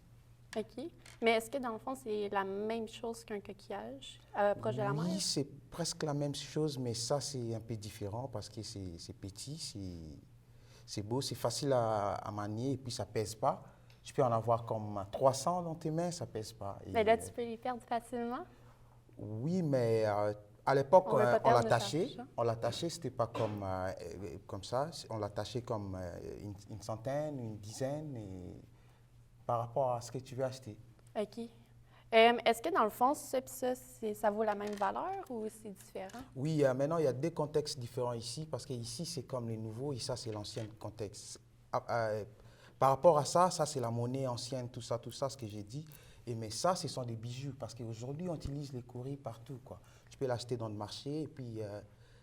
OK. Mais est-ce que, dans le fond, c'est la même chose qu'un coquillage proche de la mer? Oui, c'est presque la même chose, mais ça, c'est un peu différent parce que c'est petit, c'est beau, c'est facile à manier et puis ça ne pèse pas. Tu peux en avoir comme 300 dans tes mains, ça ne pèse pas. Mais là, tu peux les perdre facilement? Oui, mais à l'époque, on l'attachait. On l'attachait, c'était pas comme ça. On l'attachait comme une centaine, une dizaine, et par rapport à ce que tu veux acheter. OK. Est-ce que dans le fond, ça ça vaut la même valeur ou c'est différent? Oui, maintenant, il y a deux contextes différents ici, parce qu'ici, c'est comme les nouveaux et ça, c'est l'ancien contexte. Par rapport à ça, c'est la monnaie ancienne, tout ça, ce que j'ai dit. Mais ça, ce sont des bijoux, parce qu'aujourd'hui, on utilise les coris partout, quoi. Tu peux l'acheter dans le marché, et puis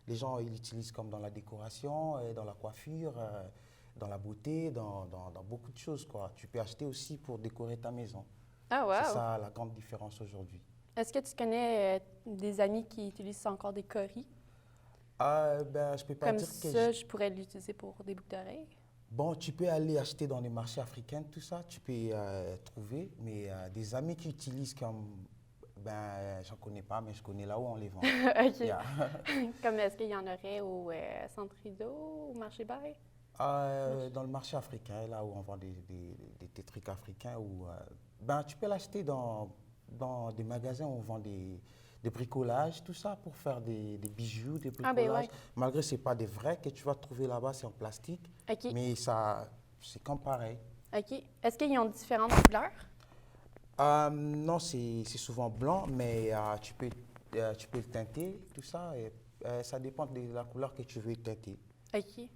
les gens, ils l'utilisent comme dans la décoration, dans la coiffure, dans la beauté, dans beaucoup de choses, quoi. Tu peux acheter aussi pour décorer ta maison. Ah, wow! C'est ça la grande différence aujourd'hui. Est-ce que tu connais des amis qui utilisent encore des coris? Ben, je peux pas comme dire que ça, je pourrais l'utiliser pour des boucles d'oreilles? Bon, tu peux aller acheter dans les marchés africains, tout ça, tu peux trouver, mais des amis qui utilisent comme, ben, j'en connais pas, mais je connais là où on les vend. OK. Yeah. Comme est-ce qu'il y en aurait au Centre Rideau, au marché Bail? Dans le marché africain, là où on vend des trucs africains, ben, tu peux l'acheter dans des magasins où on vend des bricolages, tout ça, pour faire des bijoux, des bricolages. Ben ouais. Malgré que ce n'est pas des vrais que tu vas trouver là-bas, c'est en plastique. Okay. Mais c'est comme pareil. OK. Est-ce qu'ils ont différentes couleurs? Non, c'est souvent blanc, mais tu peux le teinter, tout ça. Et, ça dépend de la couleur que tu veux teinter. OK.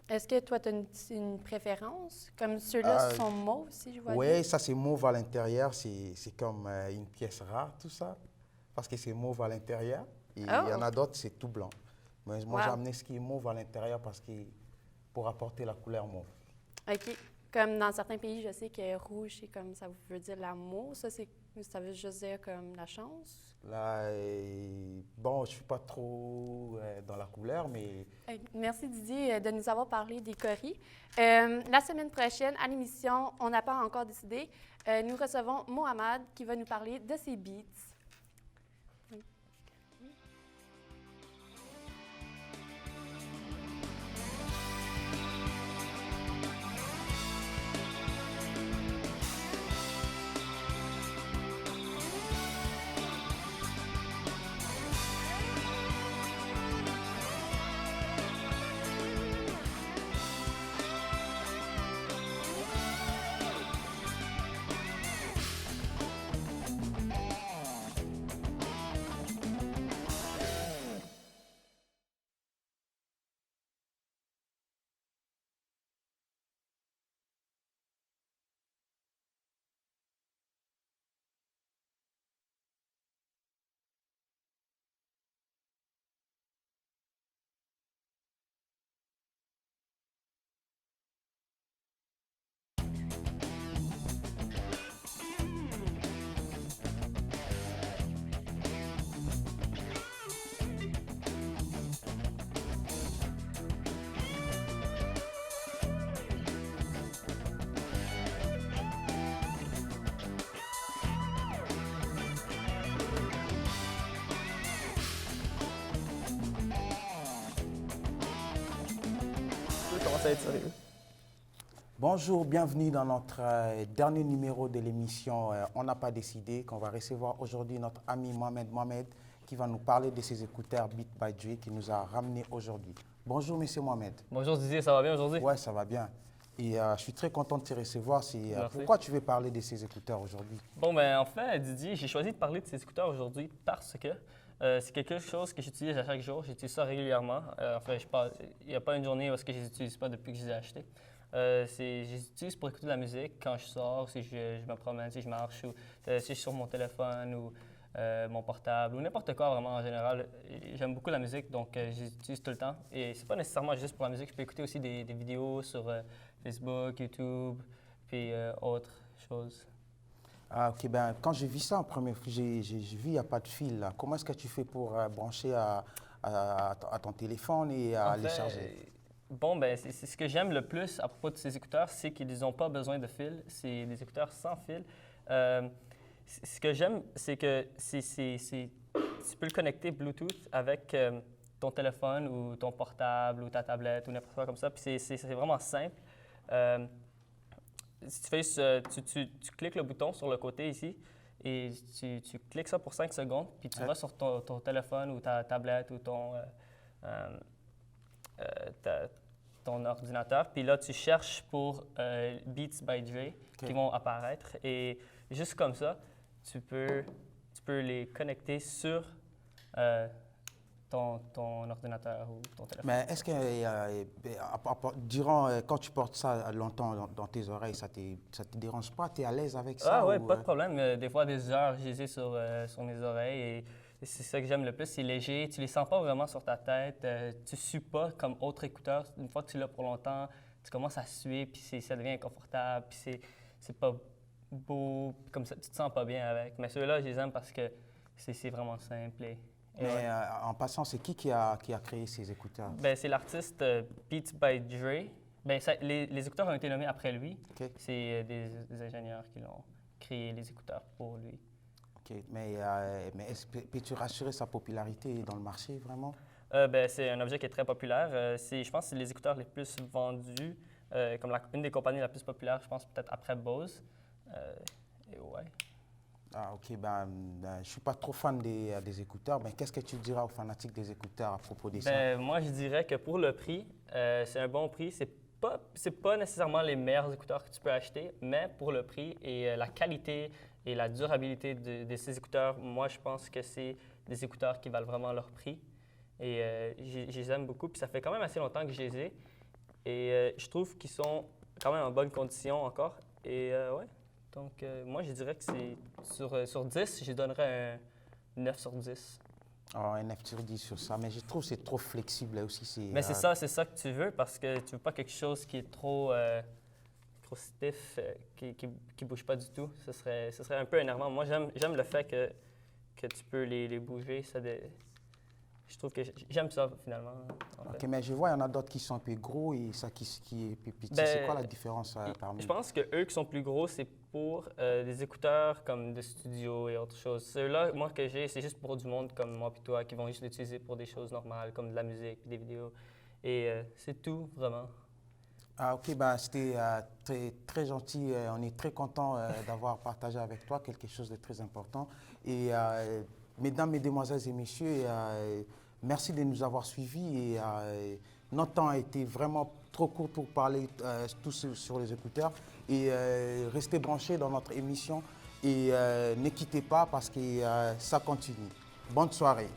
Est-ce que toi, tu as une préférence? Comme ceux-là sont mauves, si je vois bien. Oui, ça, c'est mauve à l'intérieur. C'est comme une pièce rare, tout ça. Parce que c'est mauve à l'intérieur. Et il y en a d'autres, c'est tout blanc. Mais moi, j'ai amené ce qui est mauve à l'intérieur pour apporter la couleur mauve. OK. Comme dans certains pays, je sais que rouge, c'est comme ça veut dire l'amour. Ça veut juste dire comme la chance. Là, bon, je ne suis pas trop dans la couleur, mais... Merci Didier de nous avoir parlé des coris. La semaine prochaine, à l'émission On n'a pas encore décidé, nous recevons Mohamed qui va nous parler de ses beats. à être sérieux. Bonjour, bienvenue dans notre dernier numéro de l'émission On n'a pas décidé, qu'on va recevoir aujourd'hui notre ami Mohamed qui va nous parler de ses écouteurs Beats by Dre qu'il nous a ramenés aujourd'hui. Bonjour, monsieur Mohamed. Bonjour Didier, ça va bien aujourd'hui? Oui, ça va bien. Et je suis très content de te recevoir. Pourquoi tu veux parler de ces écouteurs aujourd'hui? Bon, ben en fait, Didier, j'ai choisi de parler de ces écouteurs aujourd'hui parce que c'est quelque chose que j'utilise à chaque jour. J'utilise ça régulièrement. Il n'y a pas une journée où je ne les utilise pas depuis que je les ai achetés. Je les utilise pour écouter de la musique quand je sors, si je me promène, si je marche, ou si je suis sur mon téléphone ou mon portable, ou n'importe quoi vraiment en général. J'aime beaucoup la musique, donc je les utilise tout le temps. Et c'est pas nécessairement juste pour la musique, je peux écouter aussi des vidéos sur Facebook, YouTube, puis autres choses. Ah, OK. Ben, quand j'ai vu ça en première fois, j'ai vu il n'y a pas de fil. Là. Comment est-ce que tu fais pour brancher à ton téléphone et à les charger? Bon, ben c'est ce que j'aime le plus à propos de ces écouteurs, c'est qu'ils n'ont pas besoin de fil. C'est des écouteurs sans fil. Ce que j'aime, c'est que tu peux le connecter Bluetooth avec ton téléphone ou ton portable ou ta tablette ou n'importe quoi comme ça. Puis c'est vraiment simple. Si tu cliques le bouton sur le côté ici et tu cliques ça pour 5 secondes, puis tu vas sur ton téléphone ou ta tablette ou ton ordinateur, puis là, tu cherches pour Beats by Dre qui vont apparaître. Et juste comme ça, tu peux les connecter sur ton ordinateur ou ton téléphone. Mais est-ce que, quand tu portes ça longtemps dans tes oreilles, ça te dérange pas? Tu es à l'aise avec ça? Ah oui, pas de problème. Des fois, des heures, je les ai sur mes oreilles et c'est ça que j'aime le plus. C'est léger, tu les sens pas vraiment sur ta tête, tu sues pas comme autre écouteur. Une fois que tu l'as pour longtemps, tu commences à suer, puis ça devient inconfortable, puis c'est pas beau, comme ça, tu te sens pas bien avec. Mais ceux-là, je les aime parce que c'est vraiment simple. Mais en passant, c'est qui a créé ces écouteurs? Ben, c'est l'artiste Beats by Dre. Ben, les écouteurs ont été nommés après lui. Okay. C'est des ingénieurs qui l'ont créé, les écouteurs, pour lui. OK. Mais peux-tu rassurer sa popularité dans le marché, vraiment? Ben, c'est un objet qui est très populaire. Je pense que c'est les écouteurs les plus vendus, comme une des compagnies la plus populaire, je pense peut-être après Bose. Et ouais. Ah, OK. Je ne suis pas trop fan des écouteurs, mais qu'est-ce que tu diras aux fanatiques des écouteurs à propos de ça? Moi, je dirais que pour le prix, c'est un bon prix. C'est pas nécessairement les meilleurs écouteurs que tu peux acheter, mais pour le prix et la qualité et la durabilité de ces écouteurs, moi, je pense que c'est des écouteurs qui valent vraiment leur prix. Et je les aime beaucoup. Puis ça fait quand même assez longtemps que je les ai. Et je trouve qu'ils sont quand même en bonne condition encore. Et ouais. Donc, moi, je dirais que c'est sur 10, je donnerais un 9 sur 10. Oh, un 9 sur 10 sur ça. Mais je trouve que c'est trop flexible aussi. Mais c'est ça que tu veux parce que tu veux pas quelque chose qui est trop stiff, qui bouge pas du tout. Ce serait un peu énervant. Moi, j'aime le fait que tu peux les bouger. Je trouve que j'aime ça, finalement. OK, mais je vois, il y en a d'autres qui sont un peu gros et ça qui est plus petit. C'est quoi la différence parmi? Je pense qu'eux qui sont plus gros, c'est pour des écouteurs comme de studio et autres choses. Ceux-là, moi, que j'ai, c'est juste pour du monde comme moi et toi qui vont juste l'utiliser pour des choses normales, comme de la musique, des vidéos. Et c'est tout, vraiment. Ah, OK, c'était très gentil. On est très content d'avoir partagé avec toi quelque chose de très important. Et mesdames, mesdemoiselles et messieurs, merci de nous avoir suivis. Et notre temps a été vraiment trop court pour parler tous sur les écouteurs. Et restez branchés dans notre émission et ne quittez pas parce que ça continue. Bonne soirée.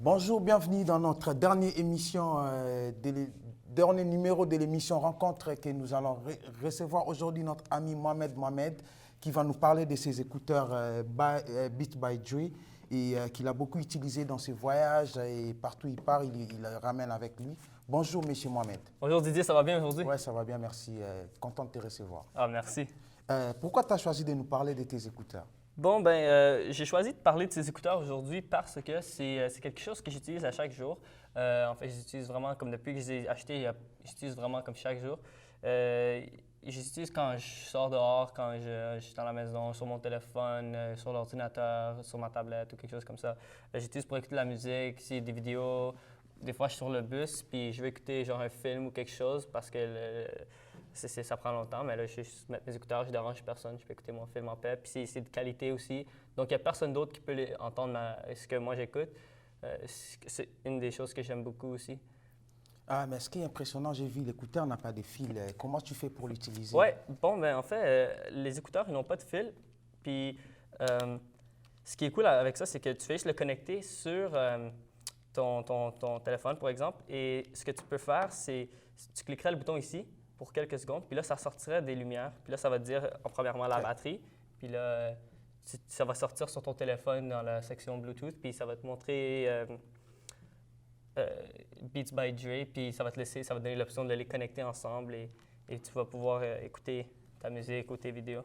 Bonjour, bienvenue dans notre dernière émission, dernier numéro de l'émission Rencontre que nous allons recevoir aujourd'hui notre ami Mohamed qui va nous parler de ses écouteurs Beats by Dre et qu'il a beaucoup utilisé dans ses voyages et partout où il part, il le ramène avec lui. Bonjour, monsieur Mohamed. Bonjour Didier, ça va bien aujourd'hui? Oui, ça va bien, merci. Content de te recevoir. Ah, merci. Pourquoi tu as choisi de nous parler de tes écouteurs? Bon, j'ai choisi de parler de ces écouteurs aujourd'hui parce que c'est quelque chose que j'utilise à chaque jour. En fait, j'utilise vraiment, comme depuis que je les ai achetés, j'utilise vraiment comme chaque jour. J'utilise quand je sors dehors, quand je suis dans la maison, sur mon téléphone, sur l'ordinateur, sur ma tablette ou quelque chose comme ça. J'utilise pour écouter de la musique, s'il y a des vidéos. Des fois, je suis sur le bus puis je vais écouter genre un film ou quelque chose parce que ça prend longtemps, mais là, je vais juste mettre mes écouteurs, je ne dérange personne, je peux écouter mon film en paix. Puis c'est de qualité aussi. Donc, il n'y a personne d'autre qui peut entendre ce que moi j'écoute. C'est une des choses que j'aime beaucoup aussi. Ah, mais ce qui est impressionnant, j'ai vu, l'écouteur n'a pas de fil. Comment tu fais pour l'utiliser? Oui, bon, en fait, les écouteurs, ils n'ont pas de fil. Puis, ce qui est cool avec ça, c'est que tu fais juste le connecter sur ton téléphone, par exemple. Et ce que tu peux faire, c'est tu cliquerais le bouton ici pour quelques secondes, puis là, ça sortirait des lumières. Puis là, ça va te dire, premièrement, la batterie. Puis là, ça va sortir sur ton téléphone dans la section Bluetooth, puis ça va te montrer Beats by Dre, puis ça va te donner l'option de les connecter ensemble et tu vas pouvoir écouter ta musique ou tes vidéos.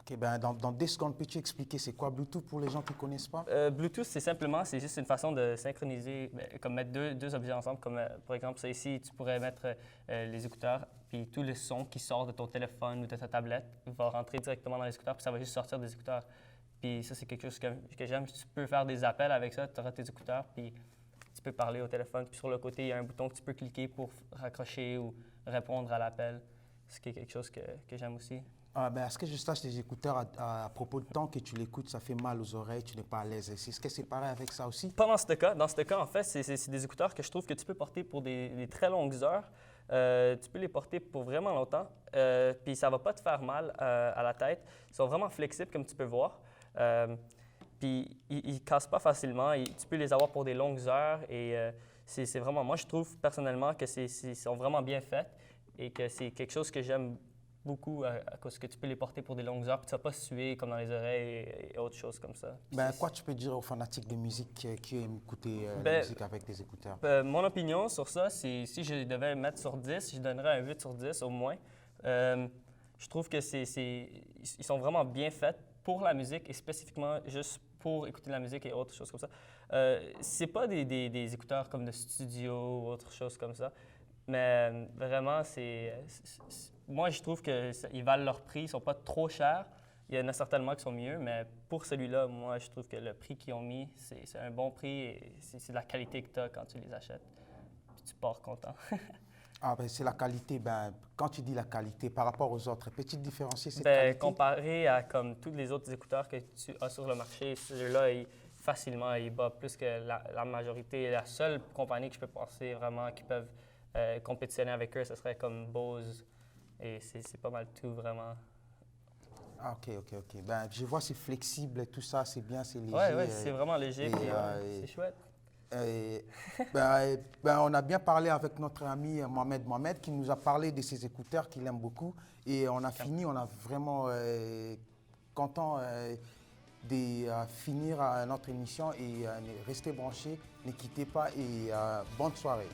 OK, dans 2 secondes, peux-tu expliquer c'est quoi Bluetooth pour les gens qui ne connaissent pas? Bluetooth, c'est juste une façon de synchroniser, comme mettre deux objets ensemble. Comme par exemple, ça ici, tu pourrais mettre les écouteurs, puis tout le son qui sort de ton téléphone ou de ta tablette va rentrer directement dans les écouteurs, puis ça va juste sortir des écouteurs. Puis ça, c'est quelque chose que j'aime. Tu peux faire des appels avec ça, tu auras tes écouteurs, puis tu peux parler au téléphone. Puis sur le côté, il y a un bouton que tu peux cliquer pour raccrocher ou répondre à l'appel. C'est quelque chose que j'aime aussi. Est-ce que je sache tes écouteurs à propos de temps que tu l'écoutes, ça fait mal aux oreilles, tu n'es pas à l'aise? Est-ce que c'est pareil avec ça aussi? Pas dans ce cas. Dans ce cas, en fait, c'est des écouteurs que je trouve que tu peux porter pour des très longues heures. Tu peux les porter pour vraiment longtemps, puis ça ne va pas te faire mal à la tête. Ils sont vraiment flexibles, comme tu peux voir. Puis ils ne cassent pas facilement. Tu peux les avoir pour des longues heures. Et c'est vraiment, moi, je trouve personnellement que ils sont vraiment bien faits et que c'est quelque chose que j'aime beaucoup à cause que tu peux les porter pour des longues heures, puis tu ne vas pas suer comme dans les oreilles et autres choses comme ça. Quoi tu peux dire aux fanatiques de musique qui aiment écouter la musique avec des écouteurs? Mon opinion sur ça, c'est si je devais mettre sur 10, je donnerais un 8 sur 10 au moins. Je trouve que ils sont vraiment bien faits pour la musique et spécifiquement juste pour écouter la musique et autres choses comme ça. C'est pas des écouteurs comme de studio ou autre chose comme ça, mais vraiment, moi, je trouve qu'ils valent leur prix, ils ne sont pas trop chers. Il y en a certainement qui sont mieux, mais pour celui-là, moi, je trouve que le prix qu'ils ont mis, c'est un bon prix et c'est de la qualité que tu as quand tu les achètes. Puis tu pars content. C'est la qualité. Quand tu dis la qualité par rapport aux autres, peux-tu différencier cette qualité? Comparé à comme tous les autres écouteurs que tu as sur le marché, celui-là, facilement, il bat plus que la majorité. La seule compagnie que je peux penser vraiment qui peuvent compétitionner avec eux, ce serait comme Bose. Et c'est pas mal tout, vraiment. OK. Je vois c'est flexible, tout ça, c'est bien, c'est léger. Oui, c'est vraiment léger, c'est chouette. On a bien parlé avec notre ami Mohamed qui nous a parlé de ses écouteurs qu'il aime beaucoup. Et on a fini, on a vraiment content de finir notre émission et restez branchés, ne quittez pas et bonne soirée.